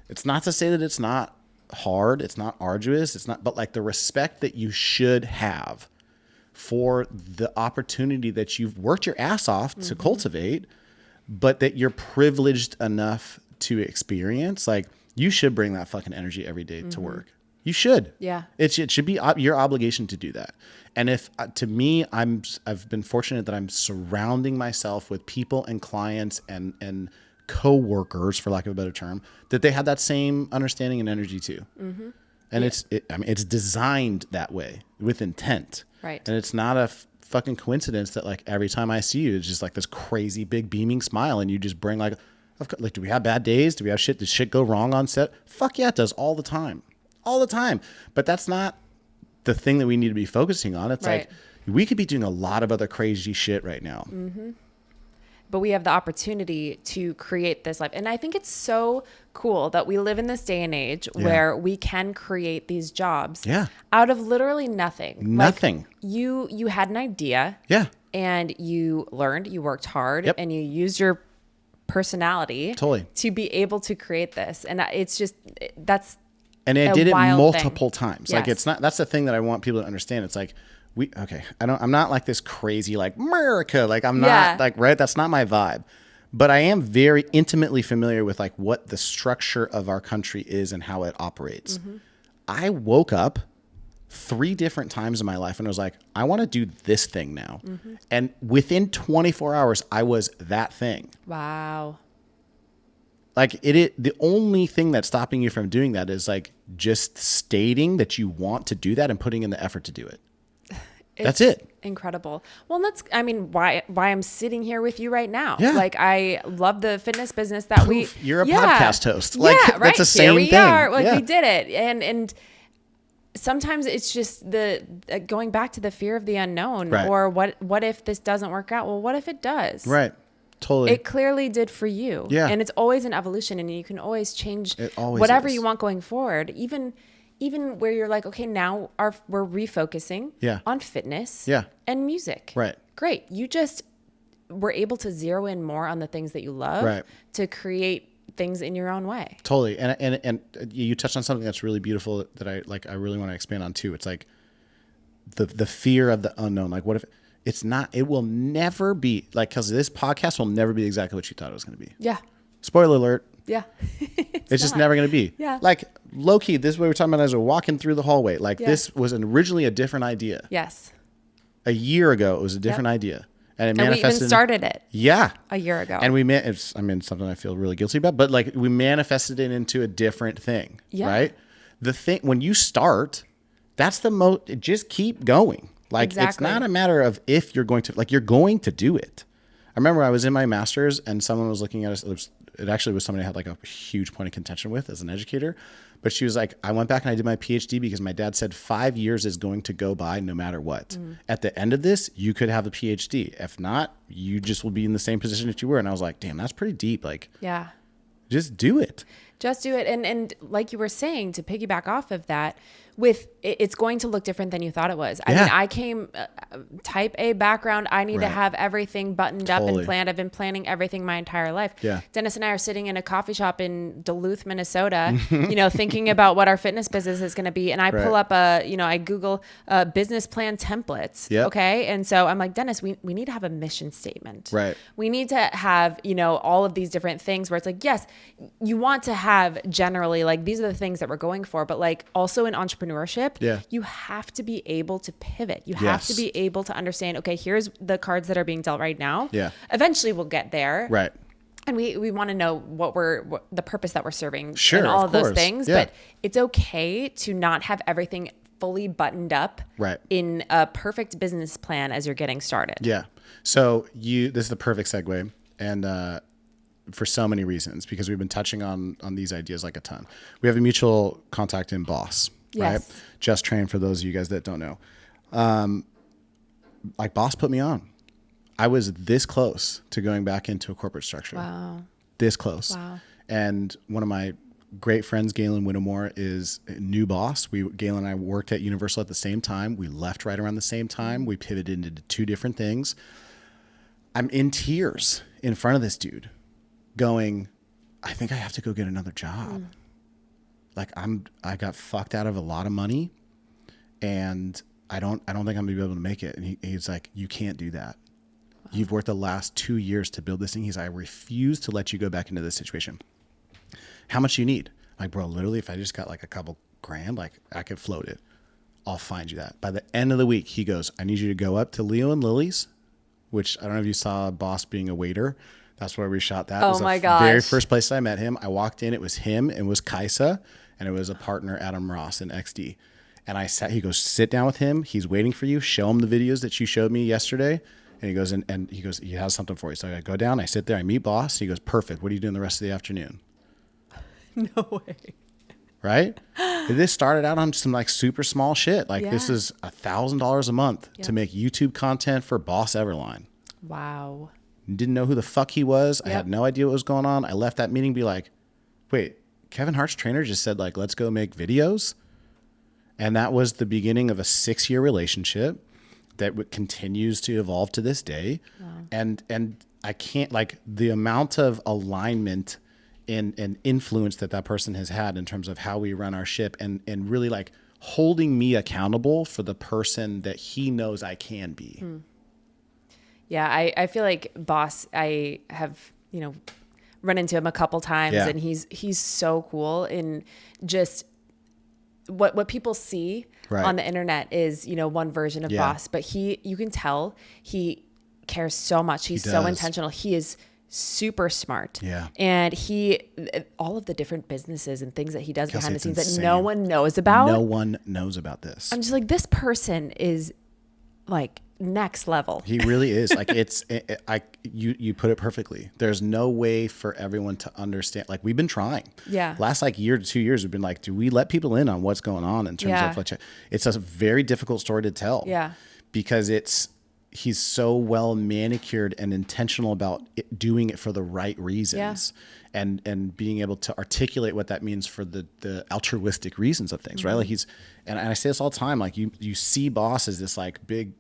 It's not to say that it's not hard, it's not arduous, it's not, but like the respect that you should have for the opportunity that you've worked your ass off to cultivate, but that you're privileged enough to experience. Like you should bring that fucking energy every day to work. You should. Yeah. It should be your obligation to do that. And if to me, I've been fortunate that I'm surrounding myself with people and clients and co-workers, for lack of a better term, that they have that same understanding and energy too. And it's designed that way with intent. Right. And it's not a fucking coincidence that like every time I see you, it's just like this crazy big beaming smile, and you just bring like, do we have bad days? Do we have shit? Does shit go wrong on set? Fuck yeah, it does all the time. All the time. But that's not the thing that we need to be focusing on. It's like we could be doing a lot of other crazy shit right now. But we have the opportunity to create this life. And I think it's so cool that we live in this day and age where we can create these jobs out of literally nothing. Nothing. Like you had an idea. And you learned, you worked hard, and you used your personality to be able to create this. And it's just, and I did it multiple times. Yes. Like, it's not, that's the thing that I want people to understand. It's like, I'm not like this crazy, like America, like I'm not like, right. That's not my vibe, but I am very intimately familiar with like what the structure of our country is and how it operates. Mm-hmm. I woke up 3 different times in my life and I was like, I want to do this thing now. Mm-hmm. And within 24 hours, I was that thing. Wow. Like the only thing that's stopping you from doing that is like just stating that you want to do that and putting in the effort to do it. That's it. Incredible. Well, why I'm sitting here with you right now. Yeah. Like, I love the fitness business that you're a podcast host. Like, right. That's the same thing. We did it. And sometimes it's just the going back to the fear of the unknown, right. Or what if this doesn't work out? Well, what if it does? Right. Totally. It clearly did for you. Yeah. And it's always an evolution, and you can always change whatever you want going forward. Even where you're like, okay, now we're refocusing on fitness and music. Right. Great. You just were able to zero in more on the things that you love to create things in your own way. Totally. And you touched on something that's really beautiful that I really want to expand on too. It's like the fear of the unknown. Like, what if it will never be like, because this podcast will never be exactly what you thought it was going to be. Yeah. Spoiler alert. Yeah. It's just never going to be. Yeah. Like, low key, this is what we were talking about as we're walking through the hallway. Like, this was originally a different idea. Yes. A year ago, it was a different idea. And it manifested. We even started it. Yeah. A year ago. And something I feel really guilty about, but like we manifested it into a different thing. Yeah. Right. The thing, when you start, that's just keep going. Like, It's not a matter of if you're going to, like, you're going to do it. I remember I was in my master's and someone was looking at us. It actually was somebody I had like a huge point of contention with as an educator. But she was like, I went back and I did my PhD because my dad said 5 years is going to go by no matter what. Mm. At the end of this, you could have a PhD. If not, you just will be in the same position that you were. And I was like, damn, that's pretty deep. Like, yeah, just do it. Just do it. And like you were saying, to piggyback off of that, it's going to look different than you thought it was. I mean, I came type A background. I need to have everything buttoned up and planned. I've been planning everything my entire life. Yeah. Dennis and I are sitting in a coffee shop in Duluth, Minnesota, thinking about what our fitness business is going to be. And I pull up I Google business plan templates. Yep. Okay. And so I'm like, Dennis, we need to have a mission statement. Right. We need to have, all of these different things where it's like, yes, you want to have generally like, these are the things that we're going for, but like also in entrepreneurship, you have to be able to pivot. You have to be able to understand, okay, here's the cards that are being dealt right now. Yeah. Eventually we'll get there. Right. And we want to know what the purpose that we're serving and all of those things. Yeah. But it's okay to not have everything fully buttoned up in a perfect business plan as you're getting started. Yeah. So this is the perfect segue. And, for so many reasons, because we've been touching on these ideas like a ton. We have a mutual contact in Boss, right? Just Train, for those of you guys that don't know. Like, Boss put me on. I was this close to going back into a corporate structure. Wow. This close. Wow. And one of my great friends, Galen Whittemore, is a new boss. Galen and I worked at Universal at the same time. We left right around the same time. We pivoted into 2 different things. I'm in tears in front of this dude, going, I think I have to go get another job. Like, I got fucked out of a lot of money, and I don't think I'm gonna be able to make it. And he's like, you can't do that. Wow. You've worked the last 2 years to build this thing. He's like, I refuse to let you go back into this situation. How much do you need? I'm like, bro, literally, if I just got like a couple grand, like, I could float it. I'll find you that. By the end of the week, he goes, I need you to go up to Leo and Lily's, which I don't know if you saw Boss being a waiter. That's where we shot that. Oh my gosh. Very first place I met him. I walked in, it was him, it was Kaisa, and it was a partner, Adam Ross in XD. And he goes, sit down with him. He's waiting for you. Show him the videos that you showed me yesterday. And he goes, and he goes, he has something for you. So I go down, I sit there, I meet Boss. He goes, perfect. What are you doing the rest of the afternoon? No way. Right? This started out on some like super small shit. Like, this is $1,000 a month to make YouTube content for Boss Everline. Wow. Didn't know who the fuck he was. I had no idea what was going on. I left that meeting be like, wait, Kevin Hart's trainer just said, like, let's go make videos. And that was the beginning of a 6-year relationship that continues to evolve to this day. Wow. And I can't, like, the amount of alignment and influence that person has had in terms of how we run our ship, and really like holding me accountable for the person that he knows I can be. Yeah. I feel like Boss, I have, run into him a couple times, and he's so cool in just what people see on the internet is, one version of Boss, but you can tell he cares so much. He's so intentional. He is super smart. Yeah. And all of the different businesses and things that he does behind the scenes that no one knows about. No one knows about this. I'm just like, this person is like next level. He really is. Like, you put it perfectly. There's no way for everyone to understand. Like, we've been trying. Yeah. Last year to 2 years, we've been like, do we let people in on what's going on in terms of like, it's a very difficult story to tell. Yeah. Because he's so well manicured and intentional about doing it for the right reasons, and being able to articulate what that means for the altruistic reasons of things, right? Like, and I say this all the time, like, you see Boss as this like big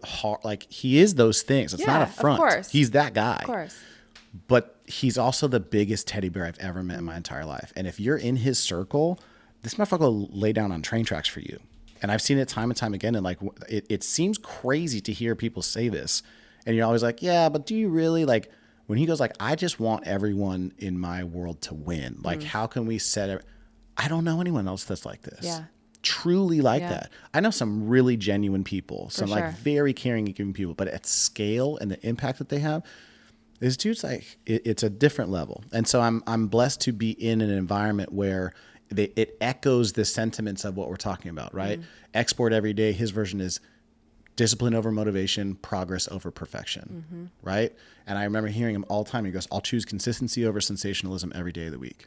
heart, like, he is those things. It's not a front. Of course. He's that guy. Of course. But he's also the biggest teddy bear I've ever met in my entire life. And if you're in his circle, this motherfucker will lay down on train tracks for you. And I've seen it time and time again. And like, it seems crazy to hear people say this. And you're always like, yeah, but do you really? Like, when he goes like, I just want everyone in my world to win. Like, how can we set it? I don't know anyone else that's like this. Yeah. Truly like that. I know some really genuine people, some like very caring and giving people, but at scale and the impact that they have, this dude's like, it's a different level. And so I'm blessed to be in an environment where it echoes the sentiments of what we're talking about, right? Export every day. His version is discipline over motivation, progress over perfection, right? And I remember hearing him all the time. He goes, I'll choose consistency over sensationalism every day of the week.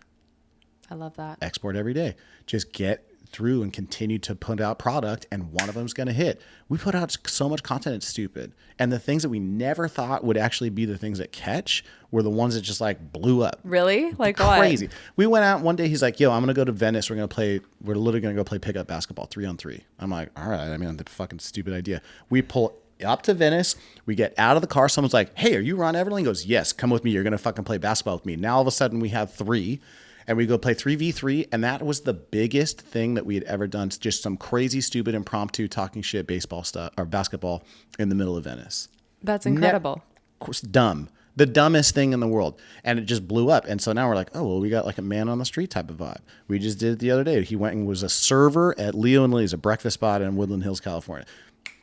I love that. Export every day. Just get through and continue to put out product, and one of them's going to hit. We put out so much content, it's stupid. And the things that we never thought would actually be the things that catch were the ones that just like blew up. Really? Like crazy. What? We went out one day. He's like, yo, I'm going to go to Venice. We're literally going to go play pickup basketball 3-on-3. I'm like, all right. I mean, the fucking stupid idea. We pull up to Venice. We get out of the car. Someone's like, hey, are you Ron Everling? He goes, yes, come with me. You're going to fucking play basketball with me. Now all of a sudden we have 3. And we go play 3v3, and that was the biggest thing that we had ever done. It's just some crazy, stupid, impromptu talking shit baseball stuff or basketball in the middle of Venice. That's incredible. Of course, dumb. The dumbest thing in the world. And it just blew up. And so now we're like, oh, well, we got like a man on the street type of vibe. We just did it the other day. He went and was a server at Leo and Lee's, a breakfast spot in Woodland Hills, California.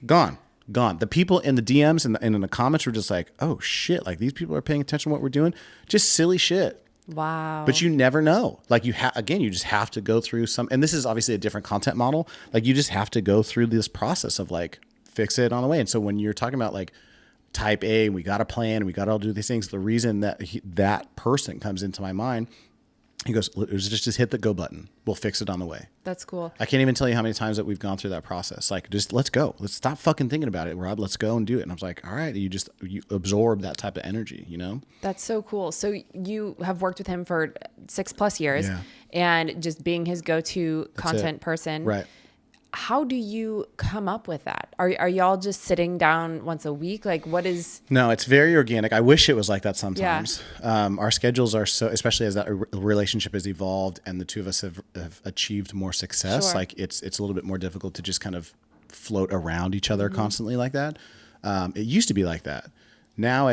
Gone. The people in the DMs and in the comments were just like, oh, shit. Like, these people are paying attention to what we're doing. Just silly shit. Wow. But you never know. Like, you just have to go through and this is obviously a different content model. Like, you just have to go through this process of like, fix it on the way. And so when you're talking about like type A, we got a plan, we got to all do these things. The reason that that person comes into my mind, he goes, just hit the go button. We'll fix it on the way. That's cool. I can't even tell you how many times that we've gone through that process. Like, just let's go. Let's stop fucking thinking about it, Rob. Let's go and do it. And I was like, all right. You absorb that type of energy, you know? That's so cool. So you have worked with him for 6+ years, and just being his go-to content person. Right. How do you come up with that? Are y'all just sitting down once a week? Like, what is... No, it's very organic. I wish it was like that sometimes. Yeah. Our schedules are so, especially as that relationship has evolved and the two of us have achieved more success. Sure. Like, it's a little bit more difficult to just kind of float around each other constantly like that. It used to be like that. Now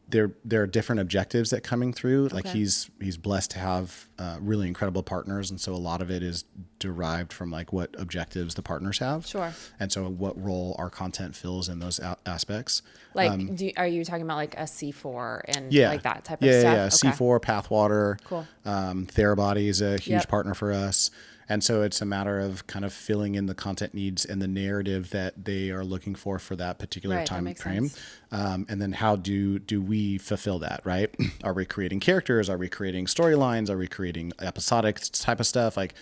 there are different objectives that coming through. Like, he's blessed to have really incredible partners, and so a lot of it is derived from like what objectives the partners have. Sure. And so what role our content fills in those aspects. Like, are you talking about like a C4 and like that type of stuff? Yeah. Okay. C4, Pathwater. Cool. Therabody is a huge partner for us. And so it's a matter of kind of filling in the content needs and the narrative that they are looking for that particular time frame. And then how do we fulfill that, right? Are we creating characters? Are we creating storylines? Are we creating episodic type of stuff? Like,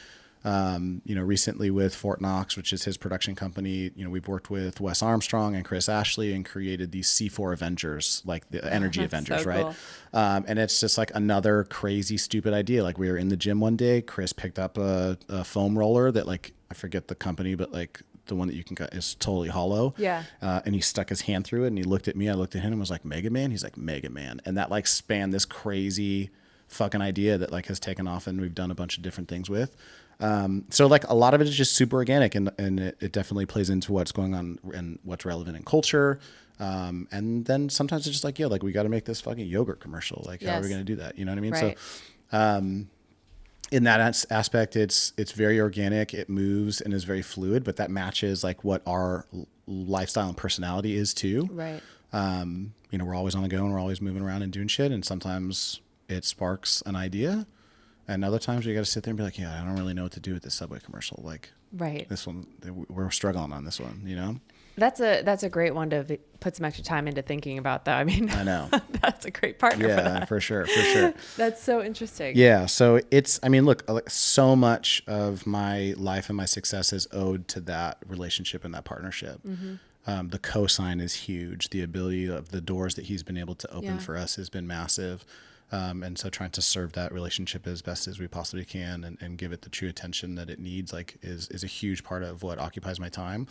recently with Fort Knox, which is his production company, we've worked with Wes Armstrong and Chris Ashley and created these C4 Avengers, like the Energy Avengers, so right? Cool. And it's just like another crazy, stupid idea. Like, we were in the gym one day, Chris picked up a foam roller that, like, I forget the company, but like the one that you can cut is totally hollow. Yeah. And he stuck his hand through it and he looked at me. I looked at him and was like, Mega Man? He's like, Mega Man. And that like spanned this crazy fucking idea that like has taken off and we've done a bunch of different things with. So like a lot of it is just super organic and it definitely plays into what's going on and what's relevant in culture. And then sometimes it's just like, yo, like we got to make this fucking yogurt commercial. Like, how are we going to do that? You know what I mean? Right. So, in that aspect, it's very organic. It moves and is very fluid, but that matches like what our lifestyle and personality is too. Right. You know, we're always on the go and we're always moving around and doing shit. And sometimes it sparks an idea. And other times you got to sit there and be like, yeah, I don't really know what to do with this Subway commercial. Like Right. this one, we're struggling on this one, you know? That's a great one to put some extra time into thinking about, though. I mean, I know. That's a great partner for that. For sure. For sure. That's so interesting. Yeah. So I mean, look, like so much of my life and my success is owed to that relationship and that partnership. Mm-hmm. The cosign is huge. The ability of the doors that he's been able to open for us has been massive. And so trying to serve that relationship as best as we possibly can and give it the true attention that it needs, like is a huge part of what occupies my time.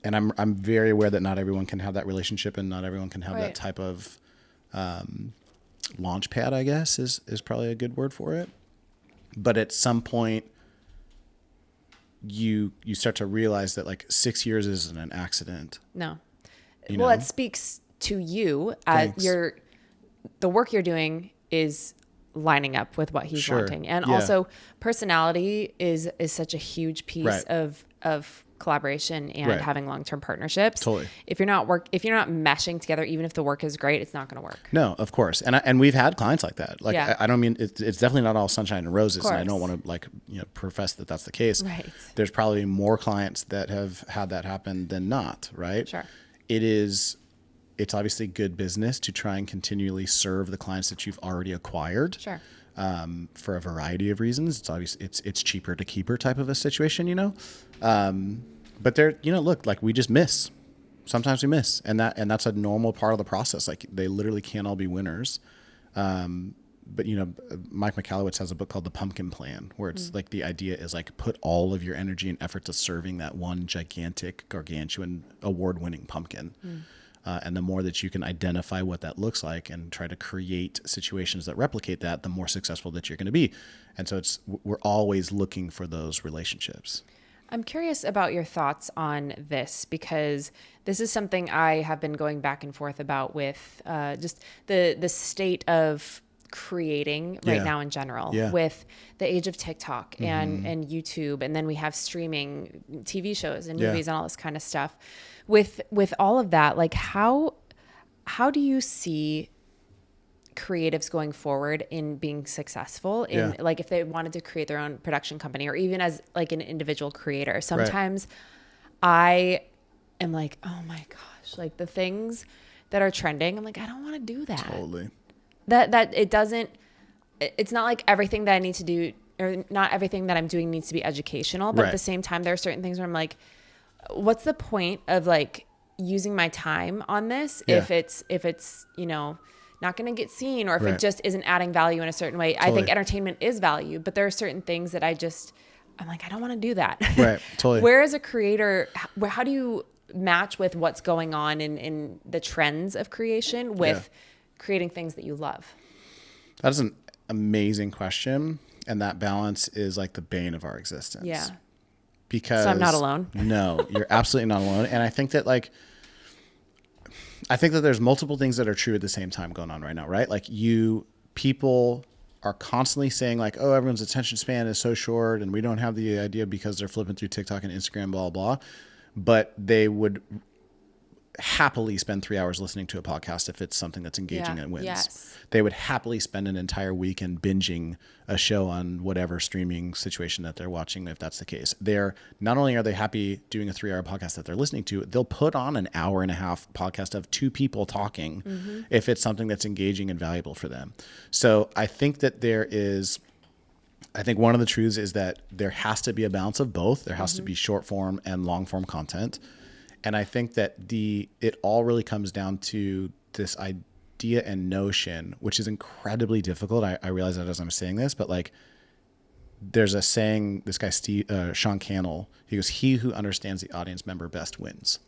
And I'm very aware that not everyone can have that relationship and not everyone can have that type of launch pad, I guess is probably a good word for it. But at some point you start to realize that like 6 years isn't an accident. No. You Well, know? it speaks to you as the work you're doing is lining up with what he's wanting. And also personality is such a huge piece of collaboration and having long-term partnerships. Totally. If you're not meshing together, even if the work is great, it's not going to work. No, of course. And we've had clients like that. Like, I don't mean, it's definitely not all sunshine and roses. And I don't want to like, profess that that's the case. Right. There's probably more clients that have had that happen than not. Right. Sure. It's obviously good business to try and continually serve the clients that you've already acquired. Sure. For a variety of reasons. It's obviously it's cheaper to keep her type of a situation, but there, look, like we just miss. Sometimes we miss, and that's a normal part of the process. Like they literally can't all be winners. But Mike Michalowicz has a book called The Pumpkin Plan, where it's like the idea is like put all of your energy and effort to serving that one gigantic, gargantuan, award-winning pumpkin. And the more that you can identify what that looks like and try to create situations that replicate that, the more successful that you're going to be. And so we're always looking for those relationships. I'm curious about your thoughts on this, because this is something I have been going back and forth about with just the state of creating right now in general, with the age of TikTok and YouTube. And then we have streaming TV shows and movies and all this kind of stuff. With all of that, like how do you see creatives going forward in being successful in like if they wanted to create their own production company or even as like an individual creator? Sometimes I am like, oh my gosh, like the things that are trending, I'm like, I don't want to do that. Totally. That it's not like everything that I need to do, or not everything that I'm doing needs to be educational, but at the same time, there are certain things where I'm like, what's the point of like using my time on this if it's not going to get seen, or if it just isn't adding value in a certain way. Totally. I think entertainment is value, but there are certain things that I'm like, I don't want to do that. Right. Totally. Where as a creator, how do you match with what's going on in the trends of creation with creating things that you love? That's an amazing question. And that balance is like the bane of our existence. Yeah. Because so I'm not alone. No, you're absolutely not alone. And I think that there's multiple things that are true at the same time going on right now, right? Like people are constantly saying like, oh, everyone's attention span is so short and we don't have the idea because they're flipping through TikTok and Instagram, blah, blah. But they would happily spend 3 hours listening to a podcast if it's something that's engaging and wins. Yes. They would happily spend an entire weekend binging a show on whatever streaming situation that they're watching, if that's the case. Not only are they happy doing a 3 hour podcast that they're listening to, they'll put on an hour and a half podcast of two people talking if it's something that's engaging and valuable for them. So I think that one of the truths is that there has to be a balance of both. There has to be short form and long form content. And I think that it all really comes down to this idea and notion, which is incredibly difficult. I realize that as I'm saying this, but like there's a saying, this guy, Sean Cannell, he goes, he who understands the audience member best wins.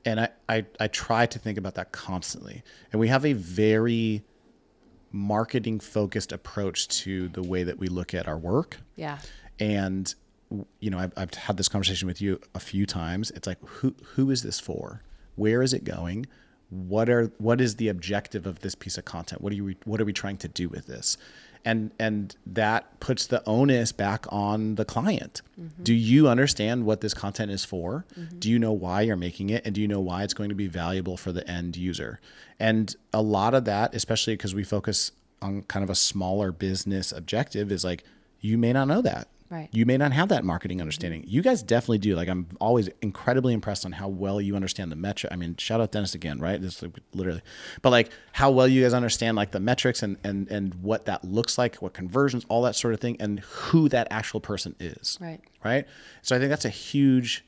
And I try to think about that constantly. And we have a very marketing focused approach to the way that we look at our work. Yeah. And, I've had this conversation with you a few times. It's like, who is this for? Where is it going? What is the objective of this piece of content? What are we trying to do with this? And that puts the onus back on the client. Do you understand what this content is for? Do you know why you're making it? And do you know why it's going to be valuable for the end user? And a lot of that, especially because we focus on kind of a smaller business objective, is like, you may not know that. Right. You may not have that marketing understanding. You guys definitely do. Like, I'm always incredibly impressed on how well you understand the metric. I mean, shout out Dennis again, right? This like literally, but like how well you guys understand like the metrics and what that looks like, what conversions, all that sort of thing, and who that actual person is. Right. Right. So I think that's a huge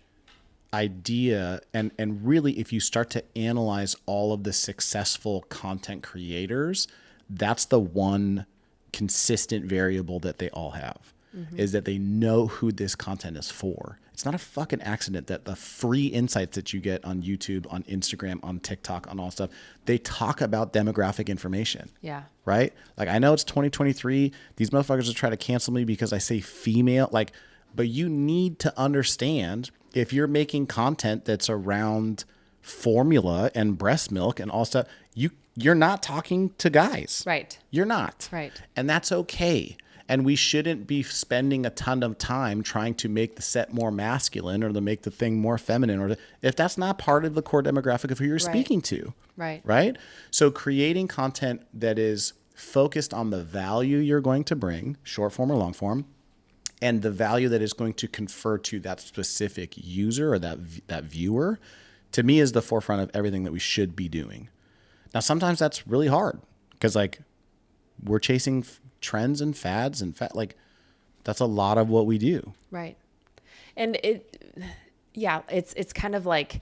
idea. And really, if you start to analyze all of the successful content creators, that's the one consistent variable that they all have. Is that they know who this content is for. It's not a fucking accident that the free insights that you get on YouTube, on Instagram, on TikTok, on all stuff, they talk about demographic information. Yeah. Right? Like, I know it's 2023. These motherfuckers are trying to cancel me because I say female. Like, but you need to understand, if you're making content that's around formula and breast milk and all stuff, you're not talking to guys. Right. You're not. Right. And that's okay. And we shouldn't be spending a ton of time trying to make the set more masculine or to make the thing more feminine, if that's not part of the core demographic of who you're speaking to. Right. Right. So creating content that is focused on the value you're going to bring, short form or long form, and the value that is going to confer to that specific user or that viewer, to me, is the forefront of everything that we should be doing. Now, sometimes that's really hard because like we're chasing trends and fads and like that's a lot of what we do. Right. And it's kind of like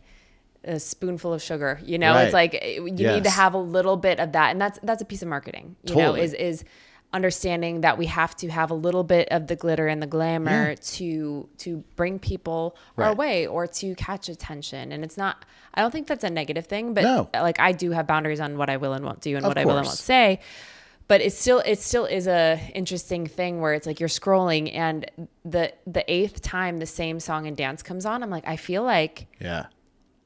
a spoonful of sugar, right. It's like you need to have a little bit of that. And that's a piece of marketing, you know, is understanding that we have to have a little bit of the glitter and the glamour to bring people our way or to catch attention. And I don't think that's a negative thing, but like I do have boundaries on what I will and won't do and what I will and won't say. But it still is a interesting thing where it's like you're scrolling and the 8th time the same song and dance comes on, I'm like, I feel like what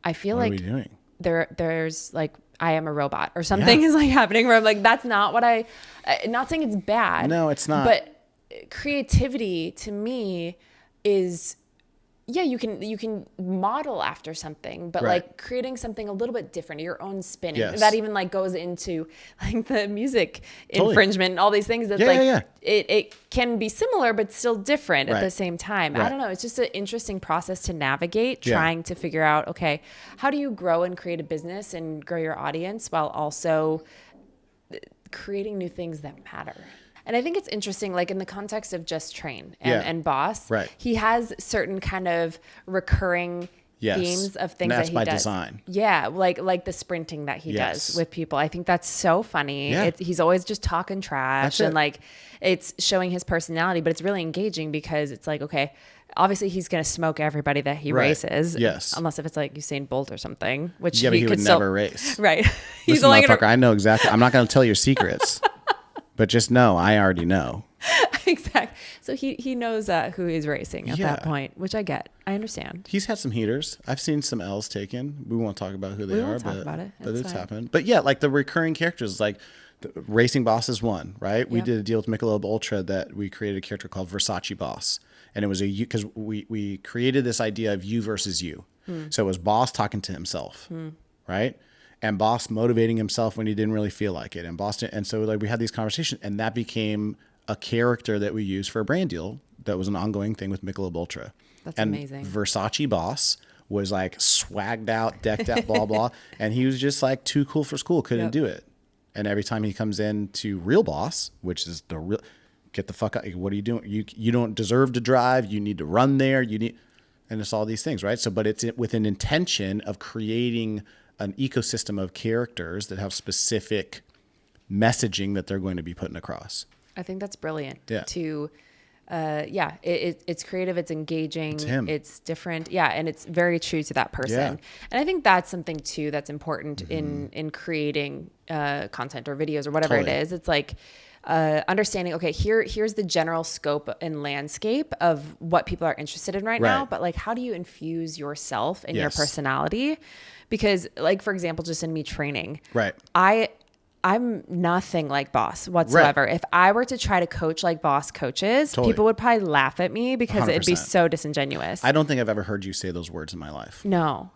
are we doing? There's like I am a robot or something is like happening where I'm like, that's not what not saying it's bad. No, it's not. But creativity to me is, you can model after something, but like creating something a little bit different, your own spin. That even like goes into like the music infringement and all these things. That's it can be similar, but still different at the same time. I don't know. It's just an interesting process to navigate, trying to figure out, okay, how do you grow and create a business and grow your audience while also creating new things that matter? And I think it's interesting, like in the context of Just Train and Boss, he has certain kind of recurring themes of things that he does. Design. Yeah, like the sprinting that he does with people. I think that's so funny. Yeah. He's always just talking trash and like it's showing his personality, but it's really engaging because it's like, okay, obviously he's going to smoke everybody that he races. Yes. Unless if it's like Usain Bolt or something, which he would never race. Right. He's only motherfucker, I know exactly. I'm not going to tell your secrets. But just know, I already know. Exactly. So he knows who he's racing at that point, which I get. I understand. He's had some heaters. I've seen some L's taken. We won't talk about who they are, but it's happened. But yeah, like the recurring characters, like the Racing Boss is one, right? Yep. We did a deal with Michelob Ultra that we created a character called Versace Boss. And it was because we created this idea of you versus you. So it was Boss talking to himself, right? And Boss motivating himself when he didn't really feel like it. And so like we had these conversations, and that became a character that we used for a brand deal that was an ongoing thing with Michelob Ultra. That's amazing. Versace Boss was like swagged out, decked out, blah, blah. And he was just like too cool for school, couldn't do it. And every time he comes in to Real Boss, which is the real, get the fuck out. What are you doing? You don't deserve to drive. You need to run there. And it's all these things, right? So, but it's with an intention of creating an ecosystem of characters that have specific messaging that they're going to be putting across. I think that's brilliant to it's creative, it's engaging, It's him. it's different. Yeah. And it's very true to that person. Yeah. And I think that's something too, that's important in creating, content or videos or whatever Totally. it is. It's like, understanding, okay, here's the general scope and landscape of what people are interested in right now, Right. but like, how do you infuse yourself and your Yes. personality? Because like, for example, just in me training, Right. I'm nothing like Boss whatsoever. Right. If I were to try to coach like Boss coaches, Totally. people would probably laugh at me because it'd be 100%. so disingenuous. I don't think I've ever heard you say those words in my life. No.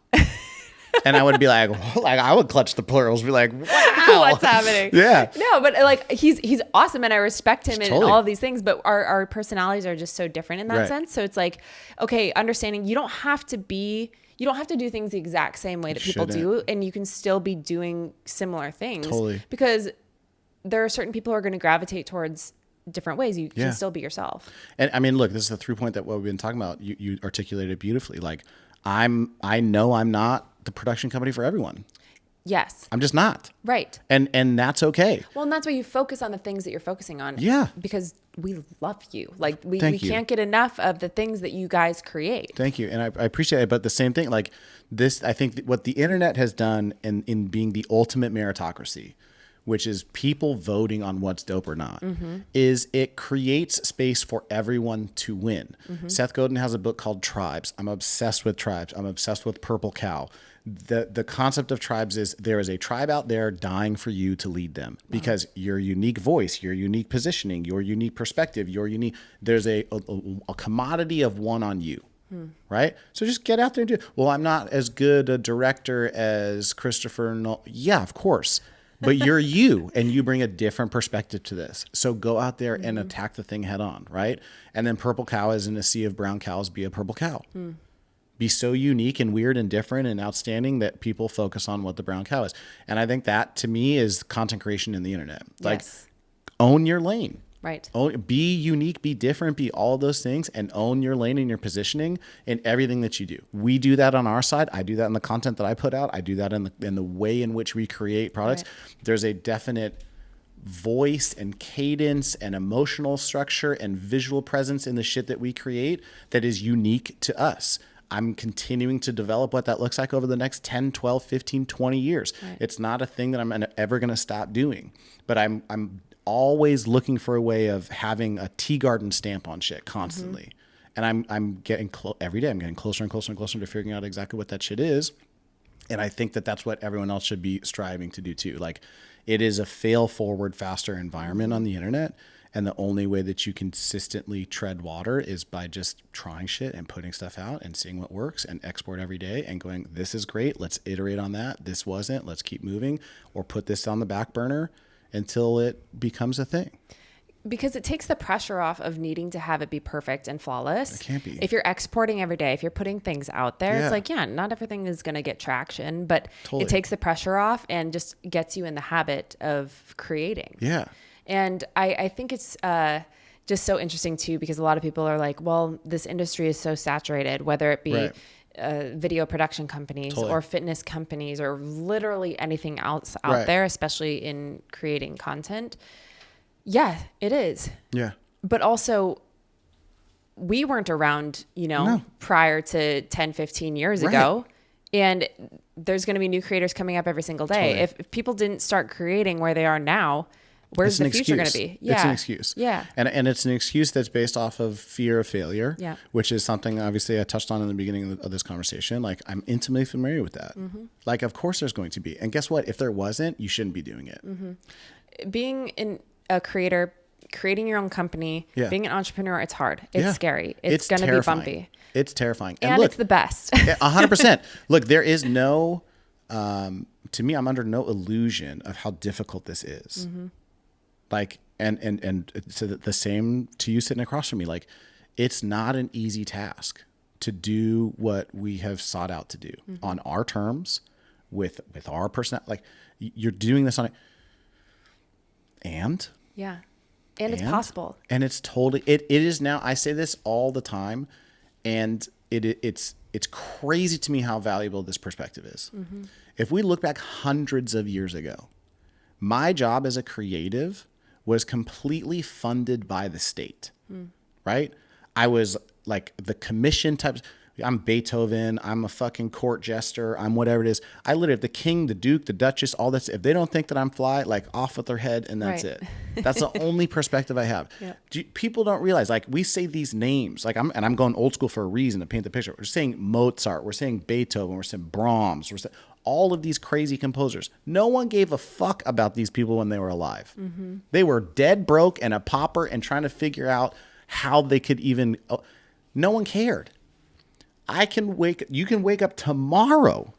And I would be like I would clutch the plurals, be like, wow, What's happening? Yeah. No, but like he's awesome and I respect him and Totally. all of these things, but our personalities are just so different in that Right. sense. So it's like, okay, understanding you don't have to do things the exact same way that people do, shouldn't. and you can still be doing similar things. Totally. Because there are certain people who are going to gravitate towards different ways. You Yeah. can still be yourself. And I mean, look, this is the through point that what we've been talking about. You articulated it beautifully. Like I know I'm not the production company for everyone. Yes. I'm just not. Right. And that's okay. Well, and that's why you focus on the things that you're focusing on. Yeah. Because we love you. Like we Thank you. can't get enough of the things that you guys create. Thank you. And I appreciate it. But the same thing, like this, I think what the internet has done in being the ultimate meritocracy, which is people voting on what's dope or not, is it creates space for everyone to win. Seth Godin has a book called Tribes. I'm obsessed with tribes. I'm obsessed with Purple Cow. The concept of tribes is there is a tribe out there dying for you to lead them because your unique voice, your unique positioning, your unique perspective, there's a commodity of one on you. Right? So just get out there and do it. Well, I'm not as good a director as Christopher Nolan. Yeah, of course. But you're you, and you bring a different perspective to this. So go out there and attack the thing head on, right? And then Purple Cow is in a sea of brown cows, be a purple cow. Be so unique and weird and different and outstanding that people focus on what the brown cow is. And I think that, to me, is content creation in the internet. Like, Yes. own your lane. Right. Be unique, be different, be all of those things, and own your lane and your positioning in everything that you do. We do that on our side. I do that in the content that I put out. I do that in the way in which we create products. Right. There's a definite voice and cadence and emotional structure and visual presence in the shit that we create that is unique to us. I'm continuing to develop what that looks like over the next 10, 12, 15, 20 years. Right. It's not a thing that I'm ever going to stop doing, but I'm always looking for a way of having a Teegarden stamp on shit constantly. And I'm getting every day I'm getting closer and closer and closer to figuring out exactly what that shit is. And I think that that's what everyone else should be striving to do too. Like, it is a fail forward, faster environment on the internet. And the only way that you consistently tread water is by just trying shit and putting stuff out and seeing what works and export every day and going, this is great. Let's iterate on that. This wasn't, let's keep moving, or put this on the back burner until it becomes a thing. Because it takes the pressure off of needing to have it be perfect and flawless. It can't be. If you're exporting every day, if you're putting things out there, Yeah. it's like, yeah, not everything is going to get traction, but Totally. it takes the pressure off and just gets you in the habit of creating. Yeah. And I think it's just so interesting too, because a lot of people are like, well, this industry is so saturated, whether it be Right. video production companies Totally. or fitness companies or literally anything else out Right. there, especially in creating content. Yeah, it is. Yeah. But also, we weren't around, No. prior to 10, 15 years Right. ago. And there's going to be new creators coming up every single day. Totally. If people didn't start creating where they are now, where's the future going to be? It's an excuse. Yeah. And it's an excuse that's based off of fear of failure, Yeah. which is something obviously I touched on in the beginning of this conversation. Like, I'm intimately familiar with that. Like, of course there's going to be. And guess what? If there wasn't, you shouldn't be doing it. Being a creator, creating your own company, Yeah. being an entrepreneur, it's hard. It's scary. It's going to be terrifying. bumpy. It's terrifying. And look, it's the best. 100%. Look, there is no, to me, I'm under no illusion of how difficult this is. Like, and so the same to you sitting across from me, like, it's not an easy task to do what we have sought out to do on our terms with our personality. Like, you're doing this on it. And Yeah. And it's possible. And it's totally, it is now, I say this all the time, and it's crazy to me how valuable this perspective is. If we look back hundreds of years ago, my job as a creative was completely funded by the state, right? I was like the commission types. I'm Beethoven. I'm a fucking court jester. I'm whatever it is. I literally, the king, the duke, the duchess, all this. If they don't think that I'm fly, like off with their head, and that's it. That's the only perspective I have. Yep. People don't realize, like we say these names, like I'm going old school for a reason to paint the picture. We're saying Mozart. We're saying Beethoven. We're saying Brahms. We're saying all of these crazy composers. No one gave a fuck about these people when they were alive. Mm-hmm. They were dead broke and a pauper and trying to figure out how they could even. No one cared. You can wake up tomorrow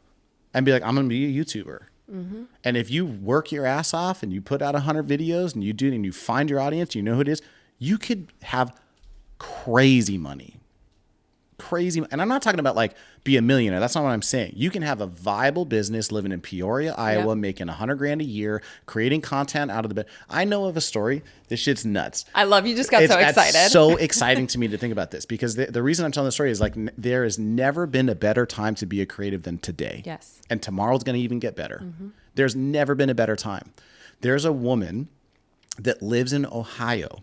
and be like, I'm going to be a YouTuber. Mm-hmm. And if you work your ass off and you put out 100 videos and you do it and you find your audience, you know who it is, you could have crazy money. And I'm not talking about like be a millionaire. That's not what I'm saying. You can have a viable business living in Peoria, Iowa, making $100,000 a year, creating content out of the bed. I know of a story. This shit's nuts. I love you. Just got so excited. It's so exciting to me to think about this because the reason I'm telling the story is like there has never been a better time to be a creative than today. Yes. And tomorrow's going to even get better. Mm-hmm. There's never been a better time. There's a woman that lives in Ohio.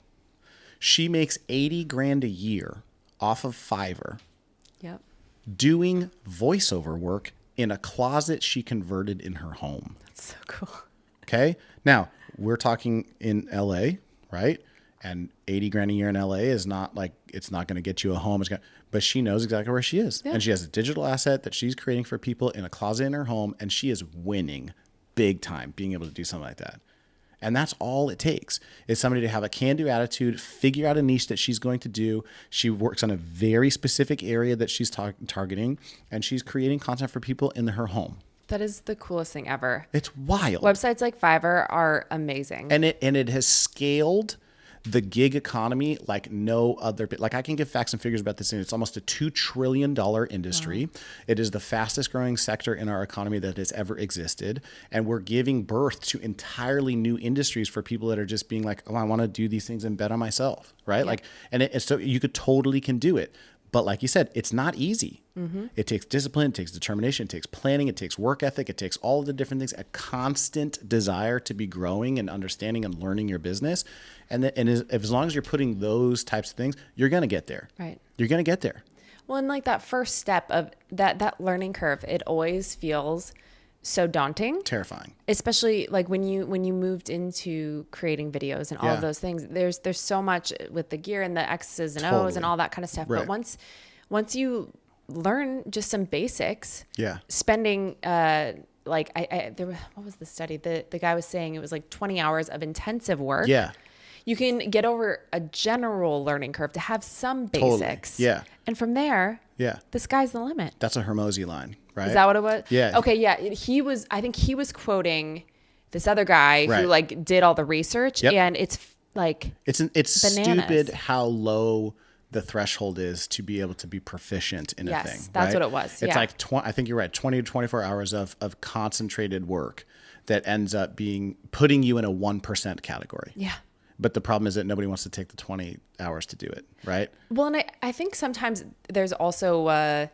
She makes $80,000 a year off of Fiverr. Yep. Doing voiceover work in a closet she converted in her home. That's so cool. Okay. Now we're talking in LA, right? And $80,000 a year in LA is not like, it's not going to get you a home. But she knows exactly where she is. Yeah. And she has a digital asset that she's creating for people in a closet in her home. And she is winning big time being able to do something like that. And that's all it takes is somebody to have a can-do attitude, figure out a niche that she's going to do. She works on a very specific area that she's targeting, and she's creating content for people in her home. That is the coolest thing ever. It's wild. Websites like Fiverr are amazing. And it has scaled the gig economy like no other. Like I can give facts and figures about this. It's almost a $2 trillion industry. Wow. It is the fastest growing sector in our economy that has ever existed. And we're giving birth to entirely new industries for people that are just being like, oh, I want to do these things and bet on myself. Right. Yeah. Like, and so you totally can do it. But like you said, it's not easy. Mm-hmm. It takes discipline, it takes determination, it takes planning, it takes work ethic, it takes all of the different things, a constant desire to be growing and understanding and learning your business. And as long as you're putting those types of things, you're going to get there. Right. You're going to get there. Well, and like that first step of that learning curve, it always feels so daunting, terrifying, especially like when you moved into creating videos and all of those things. There's so much with the gear and the X's and O's and all that kind of stuff. Right. But once you learn just some basics, spending what was the study? The guy was saying it was like 20 hours of intensive work. Yeah. You can get over a general learning curve to have some basics. Totally. Yeah. And from there, the sky's the limit. That's a Hormozy line, right? Is that what it was? Yeah. Okay, yeah. I think he was quoting this other guy who like did all the research, and it's like it's stupid how low the threshold is to be able to be proficient in a thing. Yes, that's what it was. It's like I think you're right, 20 to 24 hours of concentrated work that ends up putting you in a 1% category. Yeah. But the problem is that nobody wants to take the 20 hours to do it, right? Well, and I think sometimes there's also,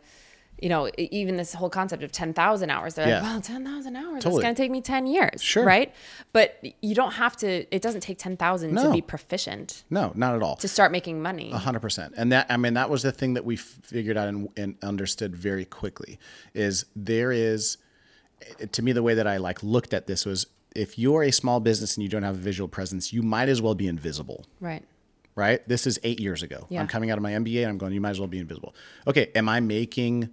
even this whole concept of 10,000 hours. They're like, well, 10,000 hours, it's going to take me 10 years, right? But you don't have to, it doesn't take 10,000 to be proficient. No, not at all. To start making money. 100%. And that was the thing that we figured out and understood very quickly is to me, the way that I looked at this was, if you're a small business and you don't have a visual presence, you might as well be invisible. Right? This is 8 years ago. Yeah. I'm coming out of my MBA and I'm going, you might as well be invisible. Okay. Am I making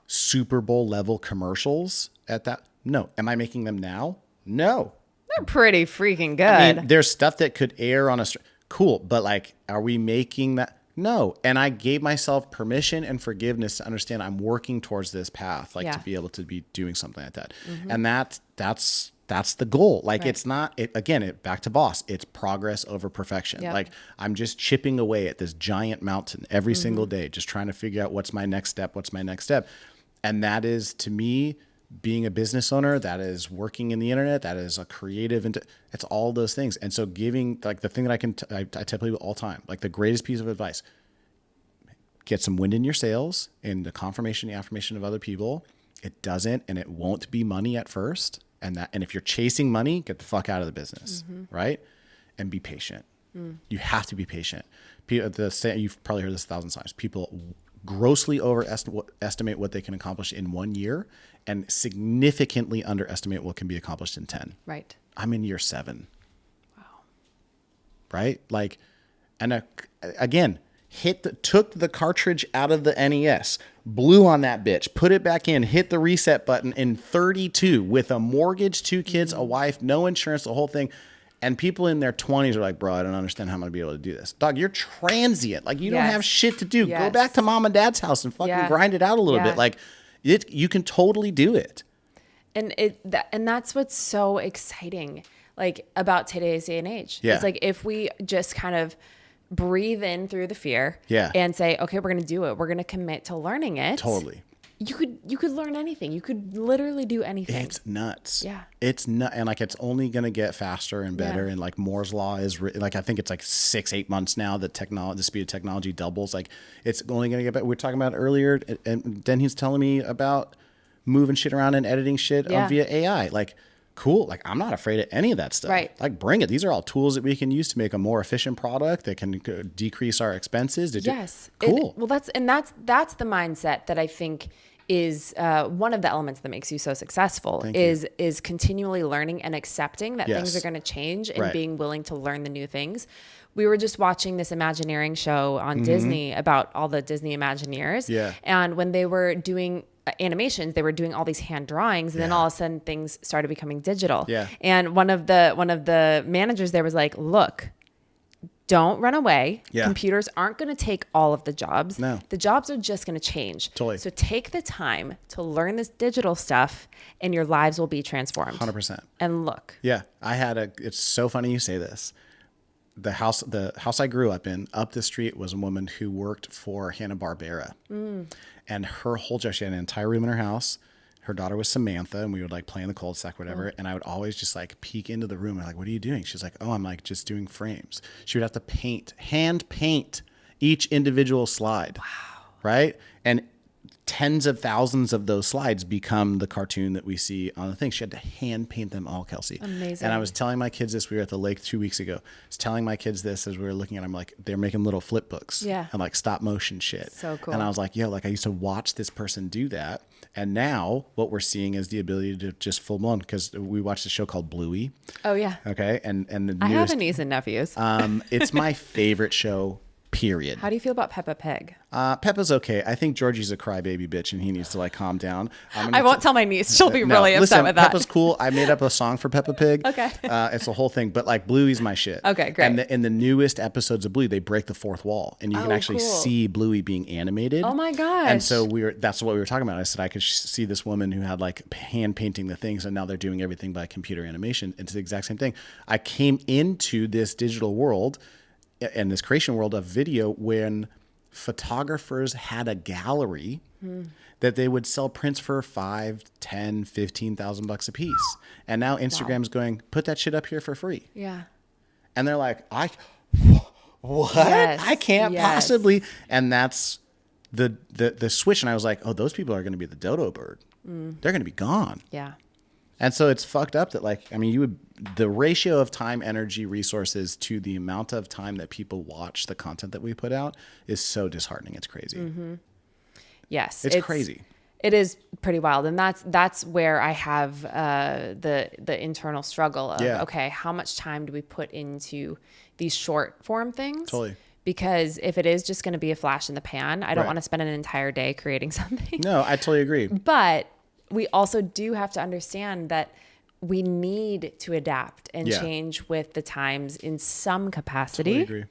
Super Bowl level commercials at that? No. Am I making them now? No. They're pretty freaking good. I mean, there's stuff that could air on cool, but are we making that? No. And I gave myself permission and forgiveness to understand I'm working towards this path, to be able to be doing something like that. Mm-hmm. And that's the goal. It's not, back to boss, it's progress over perfection. Yep. I'm just chipping away at this giant mountain every single day, just trying to figure out what's my next step. And that is, to me, being a business owner, that is working in the internet, that is a creative, it's all those things. And so giving, the thing that I tell people all the time, the greatest piece of advice, get some wind in your sails and the confirmation, the affirmation of other people. It doesn't, and it won't be money at first. And if you're chasing money, get the fuck out of the business, right? And be patient. You have to be patient. You've probably heard this 1,000 times. People grossly overestimate what they can accomplish in 1 year and significantly underestimate what can be accomplished in 10. Right. I'm in year 7. Wow. Right? Like, and again, took the cartridge out of the NES, blew on that bitch, put it back in, hit the reset button in 32 with a mortgage, 2 kids, a wife, no insurance, the whole thing. And people in their 20s are like, bro, I don't understand how I'm going to be able to do this. Dog, you're transient. Like, you don't have shit to do. Go back to mom and dad's house and fucking grind it out a little bit. Like, you can totally do it. And that's what's so exciting, like, about today's day and age. Yeah. It's like, if we just kind of breathe in through the fear and say, okay, we're going to do it. We're going to commit to learning it. Totally. You could learn anything. You could literally do anything. It's nuts. Yeah. It's nuts. And like, it's only going to get faster and better. And like, Moore's law is like, I think it's like 6-8 months now that the speed of technology doubles. Like, it's only going to get better. We were talking about it earlier, and then he's telling me about moving shit around and editing shit via AI. Like, cool. Like, I'm not afraid of any of that stuff. Right. Like, bring it. These are all tools that we can use to make a more efficient product that can decrease our expenses. Cool. That's the mindset that I think is one of the elements that makes you so successful. Is continually learning and accepting that things are going to change and being willing to learn the new things. We were just watching this Imagineering show on Disney about all the Disney Imagineers. Yeah. And when they were doing animations, they were doing all these hand drawings, and then all of a sudden things started becoming digital. Yeah. And one of the managers there was like, look, don't run away. Yeah. Computers aren't going to take all of the jobs. No. The jobs are just going to change. Totally. So take the time to learn this digital stuff, and your lives will be transformed. 100%. And look. Yeah. It's so funny you say this. The house I grew up in, up the street, was a woman who worked for Hanna-Barbera. And her whole job, she had an entire room in her house. Her daughter was Samantha, and we would like play in the cul-de-sac, whatever. And I would always just like peek into the room and like, what are you doing? She's like, oh, I'm like just doing frames. She would have to hand paint each individual slide. Wow. Right? And tens of thousands of those slides become the cartoon that we see on the thing. She had to hand paint them all, Kelsey. Amazing. And I was telling my kids this. We were at the lake 2 weeks ago. I was telling my kids this as we were looking at them, like, they're making little flip books and like stop motion shit. So cool. And I was like, yo, like, I used to watch this person do that. And now what we're seeing is the ability to just full blown, because we watched a show called Bluey. Oh yeah. Okay. And the I have a niece and nephews. It's my favorite show, period. How do you feel about Peppa Pig? Peppa's okay. I think Georgie's a crybaby bitch, and he needs to like calm down. I won't tell my niece. She'll be really upset with that. Peppa's cool. I made up a song for Peppa Pig. Okay. It's the whole thing, but like Bluey's my shit. Okay, great. And in the newest episodes of Bluey, they break the fourth wall, and you can actually see Bluey being animated. Oh my gosh. And so that's what we were talking about. I said I could see this woman who had like hand painting the things, and now they're doing everything by computer animation. It's the exact same thing. I came into this digital world and this creation world of video when photographers had a gallery that they would sell prints for $5,000, $10,000, $15,000 a piece. And now Instagram's going, put that shit up here for free. Yeah. And they're like, what? Yes, I can't possibly. And that's the switch. And I was like, oh, those people are going to be the dodo bird. They're going to be gone. Yeah. And so it's fucked up that, like, I mean, the ratio of time, energy, resources to the amount of time that people watch the content that we put out is so disheartening. It's crazy. Mm-hmm. Yes. It's crazy. It is pretty wild. And that's where I have the internal struggle of, okay, how much time do we put into these short form things? Totally. Because if it is just going to be a flash in the pan, I don't want to spend an entire day creating something. No, I totally agree. But we also do have to understand that we need to adapt and change with the times in some capacity. Totally agree.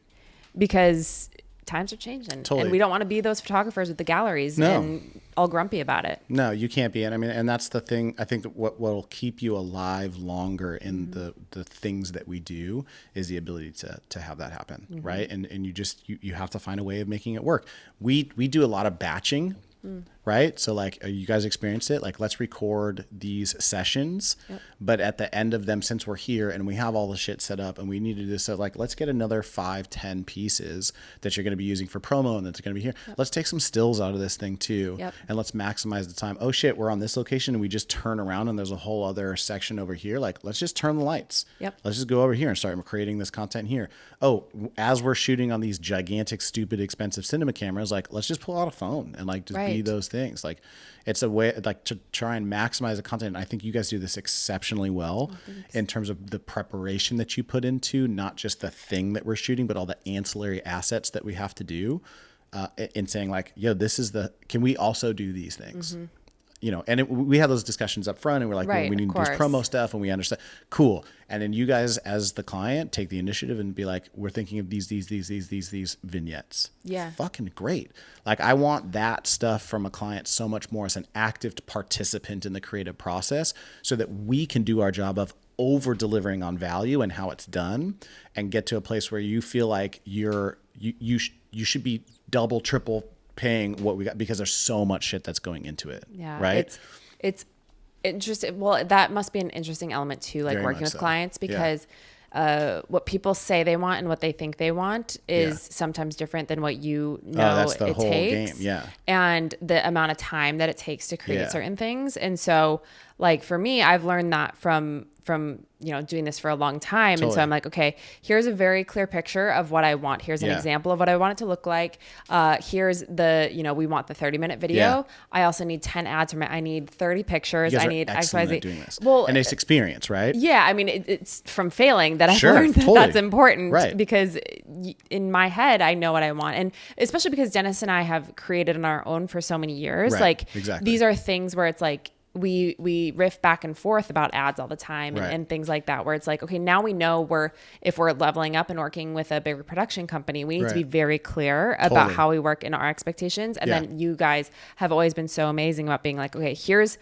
Because times are changing. Totally. And we don't want to be those photographers with the galleries and all grumpy about it. No, you can't be. And I mean, and that's the thing. I think that what will keep you alive longer in the things that we do is the ability to have that happen. Right. And you have to find a way of making it work. We do a lot of batching. right? So like, you guys experienced it. Like, let's record these sessions, but at the end of them, since we're here and we have all the shit set up and we need to do this, so like, let's get another 5-10 pieces that you're going to be using for promo and that's going to be here. Let's take some stills out of this thing too. And let's maximize the time. Oh shit, we're on this location and we just turn around and there's a whole other section over here. Like, let's just turn the lights. Let's just go over here and start creating this content here. Oh, as we're shooting on these gigantic, stupid, expensive cinema cameras, like, let's just pull out a phone and like just be those things. Like, it's a way like to try and maximize the content. And I think you guys do this exceptionally well in terms of the preparation that you put into not just the thing that we're shooting, but all the ancillary assets that we have to do, in saying like, yo, can we also do these things? You know, and we have those discussions up front and we're like, well, we need to do this promo stuff and we understand. Cool. And then you guys as the client take the initiative and be like, we're thinking of these vignettes. Fucking great. Like, I want that stuff from a client so much more as an active participant in the creative process so that we can do our job of over delivering on value and how it's done and get to a place where you feel like you should be double, triple paying what we got because there's so much shit that's going into it. Right. It's interesting. Well, that must be an interesting element too, like working with clients, because what people say they want and what they think they want is sometimes different than what that's the whole takes. Game. And the amount of time that it takes to create certain things. And so like for me, I've learned that from doing this for a long time. And so I'm like, okay, here's a very clear picture of what I want. Here's an example of what I want it to look like. Here's we want the 30-minute video. I also need 10 ads from it. I need 30 pictures. I need XYZ. Doing this. Well, and it's experience, right? Yeah. I mean, it's from failing that I've learned that that's important, because in my head, I know what I want. And especially because Dennis and I have created on our own for so many years. These are things where it's like, we riff back and forth about ads all the time and things like that, where it's like, okay, now we know if we're leveling up and working with a bigger production company, we need to be very clear about how we work in our expectations. And then you guys have always been so amazing about being like, okay, here's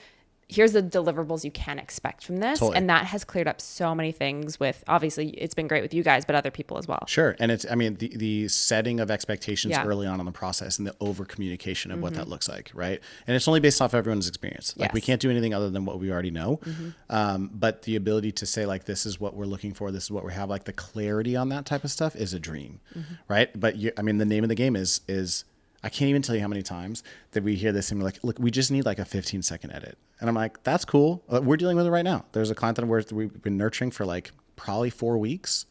the deliverables you can expect from this. And that has cleared up so many things with, obviously it's been great with you guys, but other people as well. Sure. And it's, I mean, the setting of expectations early on in the process and the over communication of what that looks like. Right. And it's only based off everyone's experience. Like we can't do anything other than what we already know. But the ability to say like, this is what we're looking for. This is what we have, like the clarity on that type of stuff is a dream. Right. But the name of the game is I can't even tell you how many times that we hear this and we're like, look, we just need like a 15-second edit. And I'm like, that's cool. We're dealing with it right now. There's a client that we've been nurturing for like probably 4 weeks.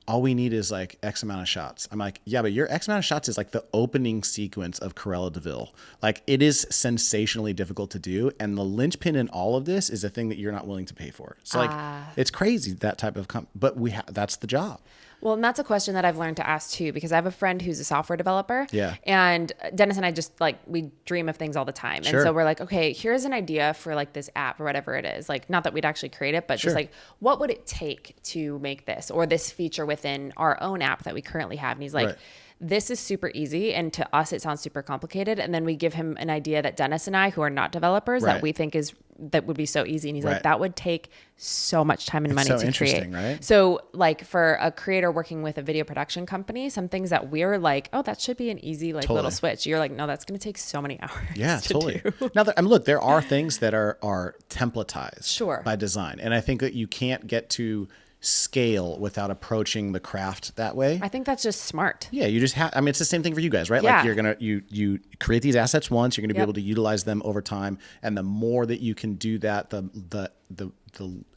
All we need is like X amount of shots. I'm like, yeah, but your X amount of shots is like the opening sequence of Cruella de Vil. Like, it is sensationally difficult to do. And the linchpin in all of this is a thing that you're not willing to pay for. So like, it's crazy, that type of, but that's the job. Well, and that's a question that I've learned to ask too, because I have a friend who's a software developer. Yeah. And Dennis and I just like, we dream of things all the time. And so we're like, okay, here's an idea for like this app or whatever it is. Like, not that we'd actually create it, but just like, what would it take to make this or this feature within our own app that we currently have? And he's like, this is super easy. And to us, it sounds super complicated. And then we give him an idea that Dennis and I, who are not developers, that we think that would be so easy. And he's like, that would take so much time and money to create. Right? So like for a creator working with a video production company, some things that we're like, oh, that should be an easy little switch. You're like, no, that's going to take so many hours. Yeah, totally. Now, look, there are things that are templatized by design. And I think that you can't get to scale without approaching the craft that way. I think that's just smart. Yeah, you just have, I mean, it's the same thing for you guys, right? Like you create these assets once, you're going to be able to utilize them over time. And the more that you can do that, the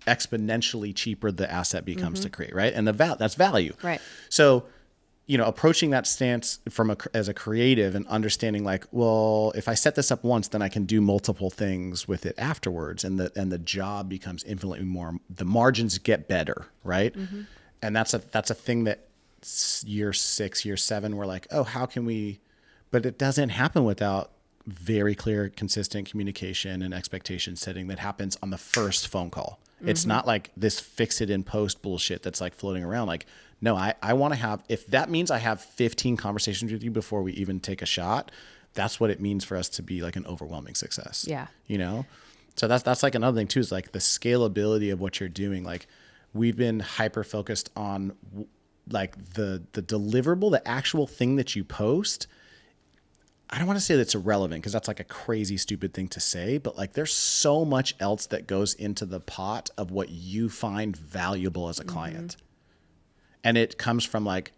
exponentially cheaper the asset becomes to create, right? And that's value. Right. So, approaching that stance as a creative and understanding like, well, if I set this up once, then I can do multiple things with it afterwards. And the job becomes infinitely more, the margins get better. Right. And that's a thing that year 6, year 7, we're like, oh, how can we, but it doesn't happen without very clear, consistent communication and expectation setting that happens on the first phone call. It's not like this fix it in post bullshit that's like floating around. Like, no, I want to have, if that means I have 15 conversations with you before we even take a shot, that's what it means for us to be like an overwhelming success. Yeah. So that's like another thing too, is like the scalability of what you're doing. Like, we've been hyper focused on like the deliverable, the actual thing that you post. I don't want to say that's irrelevant because that's like a crazy, stupid thing to say, but like there's so much else that goes into the pot of what you find valuable as a client. And it comes from like,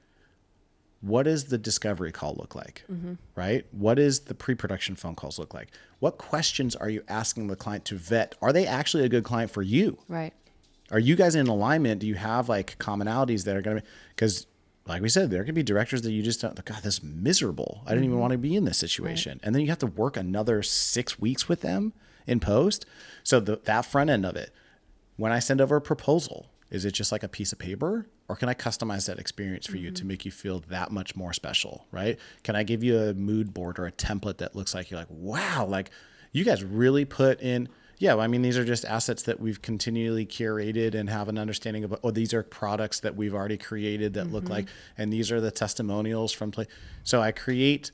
what does the discovery call look like, right? What does the pre-production phone calls look like? What questions are you asking the client to vet? Are they actually a good client for you? Right. Are you guys in alignment? Do you have like commonalities that are going to be, because like we said, there could be directors that you just don't, God, this is miserable. I didn't even want to be in this situation. Right. And then you have to work another 6 weeks with them in post. So that front end of it, when I send over a proposal, is it just like a piece of paper, or can I customize that experience for you to make you feel that much more special, right? Can I give you a mood board or a template that looks like you're like, wow, like you guys really put in, yeah, I mean, these are just assets that we've continually curated and have an understanding of, oh, these are products that we've already created that look like, and these are the testimonials from play. So I create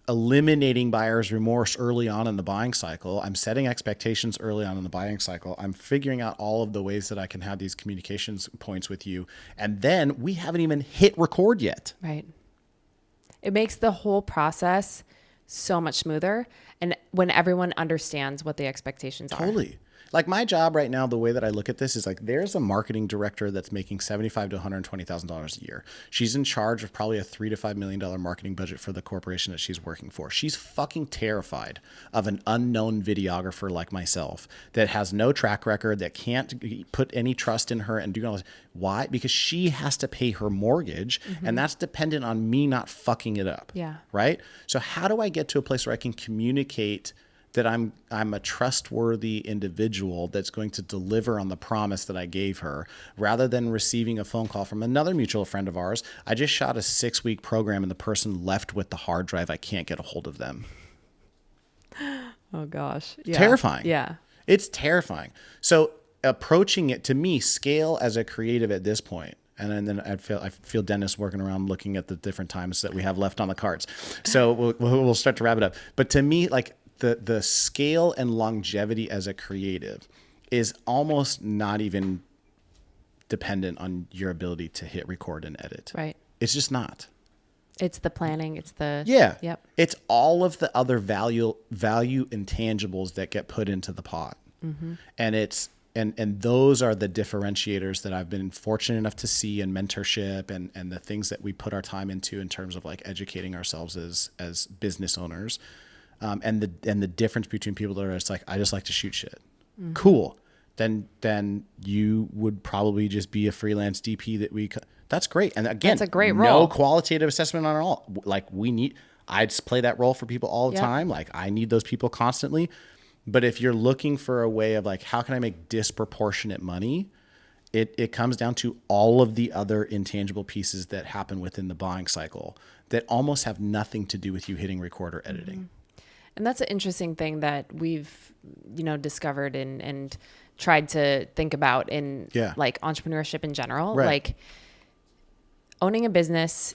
eliminating buyer's remorse early on in the buying cycle. I'm setting expectations early on in the buying cycle. I'm figuring out all of the ways that I can have these communications points with you. And then we haven't even hit record yet. Right. It makes the whole process so much smoother. And when everyone understands what the expectations are. Totally. Like my job right now, the way that I look at this is like, there's a marketing director that's making $75,000 to $120,000 a year. She's in charge of probably a $3 to $5 million marketing budget for the corporation that she's working for. She's fucking terrified of an unknown videographer like myself that has no track record, that can't put any trust in her and do all this. Why? Because she has to pay her mortgage, and that's dependent on me not fucking it up. Yeah. Right? So how do I get to a place where I can communicate that I'm a trustworthy individual that's going to deliver on the promise that I gave her, rather than receiving a phone call from another mutual friend of ours? I just shot a 6-week program and the person left with the hard drive. I can't get a hold of them. Oh gosh. Yeah. Terrifying. Yeah. It's terrifying. So approaching it, to me, scale as a creative at this point. And then I feel Dennis working around looking at the different times that we have left on the cards. So we'll start to wrap it up. But to me, like, the scale and longevity as a creative is almost not even dependent on your ability to hit record and edit. Right. It's just not. It's the planning. It's the, Yep. It's all of the other value intangibles that get put into the pot. And it's, and those are the differentiators that I've been fortunate enough to see in mentorship and the things that we put our time into in terms of like educating ourselves as business owners. And the difference between people that are just like, I just like to shoot shit. Cool. Then you would probably just be a freelance DP that's great. And again, that's a great role. No qualitative assessment on it all. Like I just play that role for people all the time. Like I need those people constantly. But if you're looking for a way of like, how can I make disproportionate money? It comes down to all of the other intangible pieces that happen within the buying cycle that almost have nothing to do with you hitting record or editing. And that's an interesting thing that we've, discovered and tried to think about in like entrepreneurship in general. Right. Like owning a business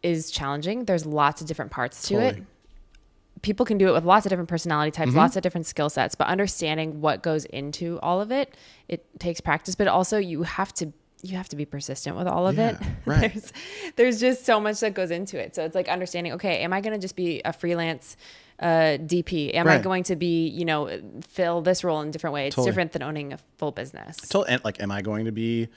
is challenging. There's lots of different parts to it. People can do it with lots of different personality types, lots of different skill sets, but understanding what goes into all of it, it takes practice, but also you have to be persistent with all of it. Right. There's just so much that goes into it. So it's like understanding, okay, am I going to just be a freelance DP? Am I going to be, fill this role in a different way? It's different than owning a full business. And like, am I going to be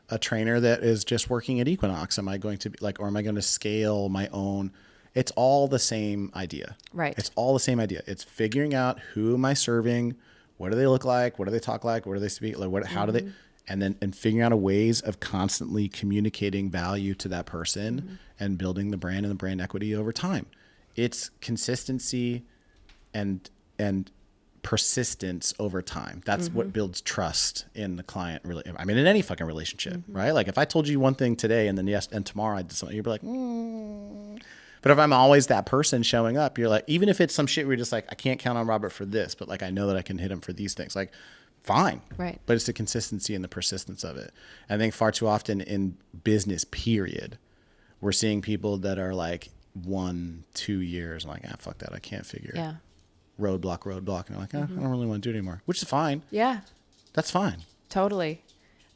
a trainer that is just working at Equinox? Am I going to be like, or am I going to scale my own? It's all the same idea. Right. It's all the same idea. It's figuring out, who am I serving? What do they look like? What do they talk like? What do they speak? Like how do they, and figuring out ways of constantly communicating value to that person and building the brand and the brand equity over time. It's consistency and persistence over time. That's what builds trust in the client. Really, I mean, in any fucking relationship, right? Like if I told you one thing today and then and tomorrow I did something, you'd be like, But if I'm always that person showing up, you're like, even if it's some shit where you're just like, I can't count on Robert for this, but like I know that I can hit him for these things. Like, fine. Right. But it's the consistency and the persistence of it. I think far too often in business, period, we're seeing people that are like 1-2 years, like, fuck that, I can't figure. Yeah. Roadblock. And I'm like, I don't really want to do it anymore, which is fine. Yeah. That's fine. Totally.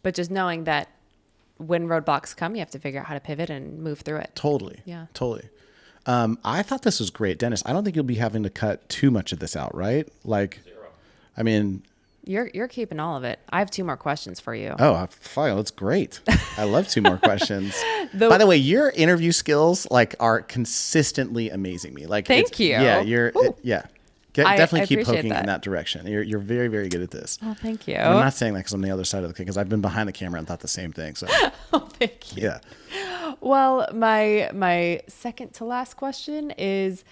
But just knowing that when roadblocks come, you have to figure out how to pivot and move through it. Totally. Yeah. Totally. I thought this was great. Dennis, I don't think you'll be having to cut too much of this out, right? Like, 0. I mean... You're keeping all of it. I have 2 more questions for you. Oh, fine. That's great. I love 2 more questions. By the way, your interview skills like are consistently amazing me. Like, thank you. Yeah, definitely keep poking that. in that direction. You're very, very good at this. Oh, thank you. And I'm not saying that because I'm the other side of the because I've been behind the camera and thought the same thing. So, oh, thank you. Yeah. Well, my second to last question is,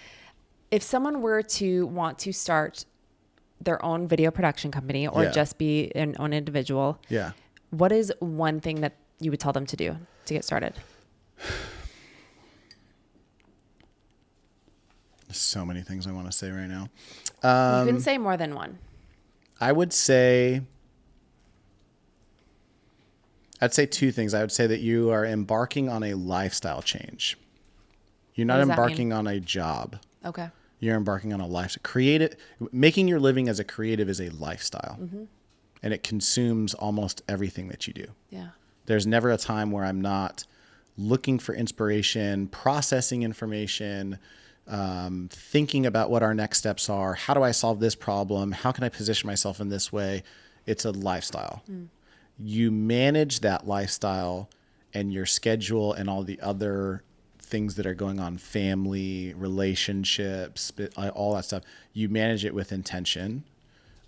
if someone were to want to start their own video production company or just be an own individual, what is one thing that you would tell them to do to get started? So many things I want to say right now. You can say more than one. I'd say 2 things. I would say that you are embarking on a lifestyle change. You're not embarking on a job. Okay. You're embarking on a lifestyle. Making your living as a creative is a lifestyle. And it consumes almost everything that you do. Yeah. There's never a time where I'm not looking for inspiration, processing information, thinking about what our next steps are. How do I solve this problem? How can I position myself in this way? It's a lifestyle. You manage that lifestyle and your schedule and all the other things that are going on, family, relationships, all that stuff. You manage it with intention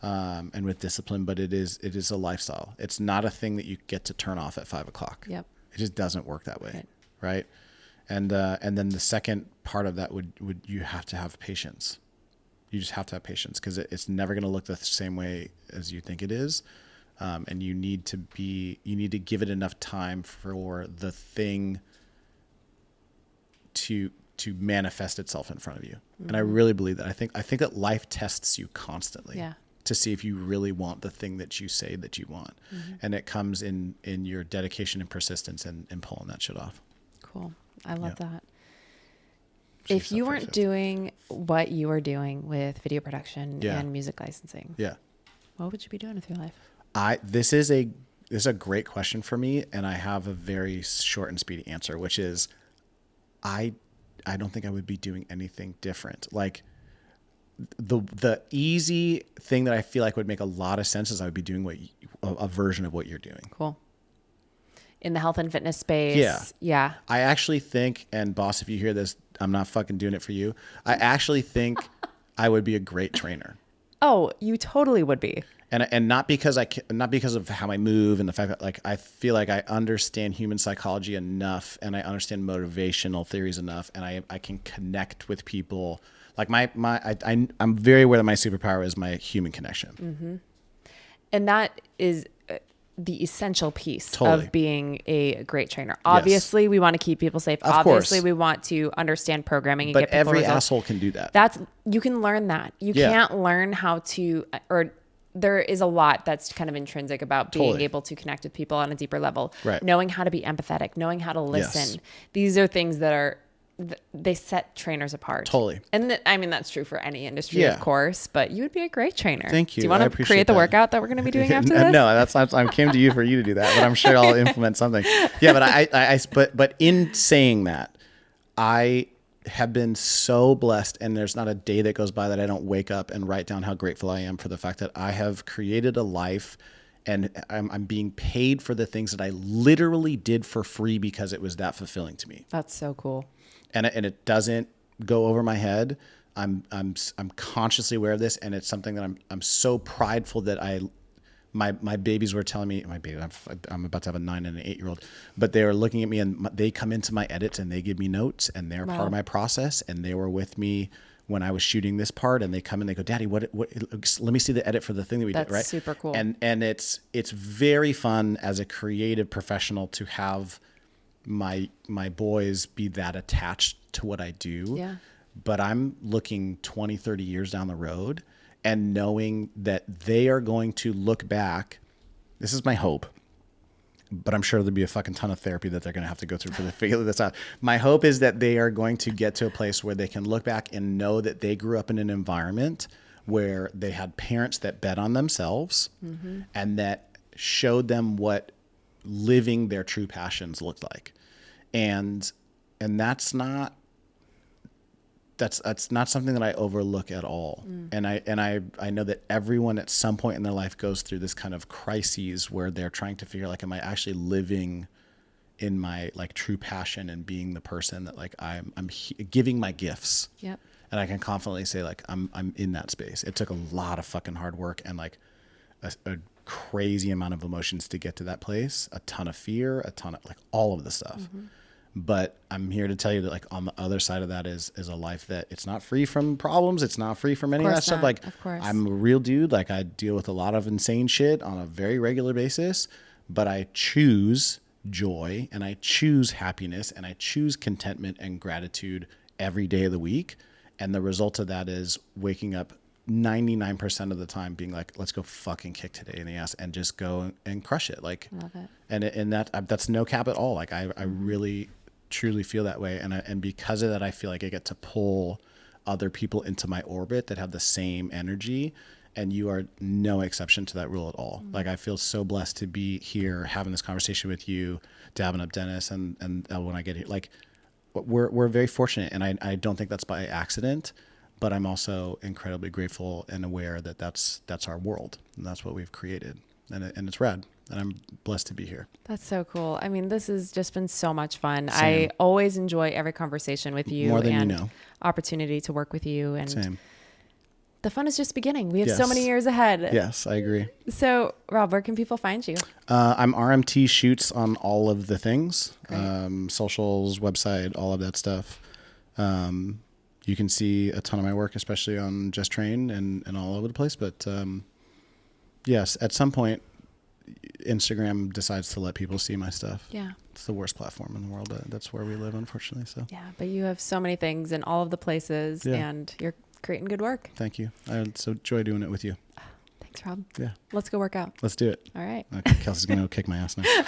and with discipline, but it is a lifestyle. It's not a thing that you get to turn off at 5 o'clock. Yep. It just doesn't work that way. Right. And then the second part of that would you have to have patience. You just have to have patience because it's never going to look the same way as you think it is. And you need to give it enough time for the thing to manifest itself in front of you. And I really believe that. I think that life tests you constantly to see if you really want the thing that you say that you want. And it comes in your dedication and persistence and pulling that shit off. Cool. I love that. If you weren't doing what you are doing with video production and music licensing, what would you be doing with your life? This is a great question for me, and I have a very short and speedy answer, which is I don't think I would be doing anything different. Like the easy thing that I feel like would make a lot of sense is I would be doing a version of what you're doing. Cool. In the health and fitness space. Yeah. I actually think, and boss, if you hear this, I'm not fucking doing it for you. I actually think I would be a great trainer. Oh, you totally would be. And not because of how I move and the fact that like I feel like I understand human psychology enough and I understand motivational theories enough and I can connect with people. Like I'm very aware that my superpower is my human connection. And that is the essential piece of being a great trainer. Obviously, we want to keep people safe. Obviously, we want to understand programming and get people every asshole can do that. You can learn that. You can't learn how to, or there is a lot that's kind of intrinsic about being able to connect with people on a deeper level. Right. Knowing how to be empathetic, knowing how to listen. These are things that they set trainers apart. Totally. And I mean, that's true for any industry, of course, but you would be a great trainer. Thank you. Do you want to create the workout that we're going to be doing after this? No, I came to you for you to do that, but I'm sure I'll implement something. Yeah, but in saying that, I have been so blessed, and there's not a day that goes by that I don't wake up and write down how grateful I am for the fact that I have created a life and I'm being paid for the things that I literally did for free because it was that fulfilling to me. That's so cool. And it doesn't go over my head. I'm consciously aware of this, and it's something that I'm so prideful that my babies were telling me, I'm about to have a 9 and an 8-year-old, but they were looking at me and they come into my edits and they give me notes and they're part of my process, and they were with me when I was shooting this part, and they come and they go, Daddy, what let me see the edit for the thing that we did, right? That's super cool. And it's very fun as a creative professional to have my boys be that attached to what I do. Yeah. But I'm looking 20, 30 years down the road and knowing that they are going to look back. This is my hope, but I'm sure there'll be a fucking ton of therapy that they're going to have to go through for the figure this out. My hope is that they are going to get to a place where they can look back and know that they grew up in an environment where they had parents that bet on themselves and that showed them what living their true passions looked like. And that's not that's not something that I overlook at all. And I know that everyone at some point in their life goes through this kind of crises where they're trying to figure like, am I actually living in my like true passion and being the person that like I'm giving my gifts. Yep. And I can confidently say like I'm in that space. It took a lot of fucking hard work and like a crazy amount of emotions to get to that place. A ton of fear, a ton of like all of the stuff. But I'm here to tell you that like on the other side of that is a life that it's not free from problems. It's not free from any of that stuff. Like I'm a real dude. Like I deal with a lot of insane shit on a very regular basis, but I choose joy and I choose happiness and I choose contentment and gratitude every day of the week. And the result of that is waking up 99% of the time being like, let's go fucking kick today in the ass and just go and crush it. Like, love it. And that's no cap at all. Like I really truly feel that way. And because of that, I feel like I get to pull other people into my orbit that have the same energy. And you are no exception to that rule at all. Like I feel so blessed to be here having this conversation with you, dabbing up Dennis and when I get here, like we're very fortunate. And I don't think that's by accident, but I'm also incredibly grateful and aware that that's our world and that's what we've created. And it's rad. And I'm blessed to be here. That's so cool. I mean, this has just been so much fun. Same. I always enjoy every conversation with you. More than and you know. Opportunity to work with you. And Same. The fun is just beginning. We have so many years ahead. Yes, I agree. So, Rob, where can people find you? I'm RMT Shoots on all of the things, socials, website, all of that stuff. You can see a ton of my work, especially on Just Train and all over the place. But yes, at some point, Instagram decides to let people see my stuff. Yeah. It's the worst platform in the world. That's where we live, unfortunately. So yeah, but you have so many things in all of the places and you're creating good work. Thank you. I so enjoy doing it with you. Thanks, Rob. Yeah. Let's go work out. Let's do it. All right. Okay, Kelsey's going to go kick my ass now.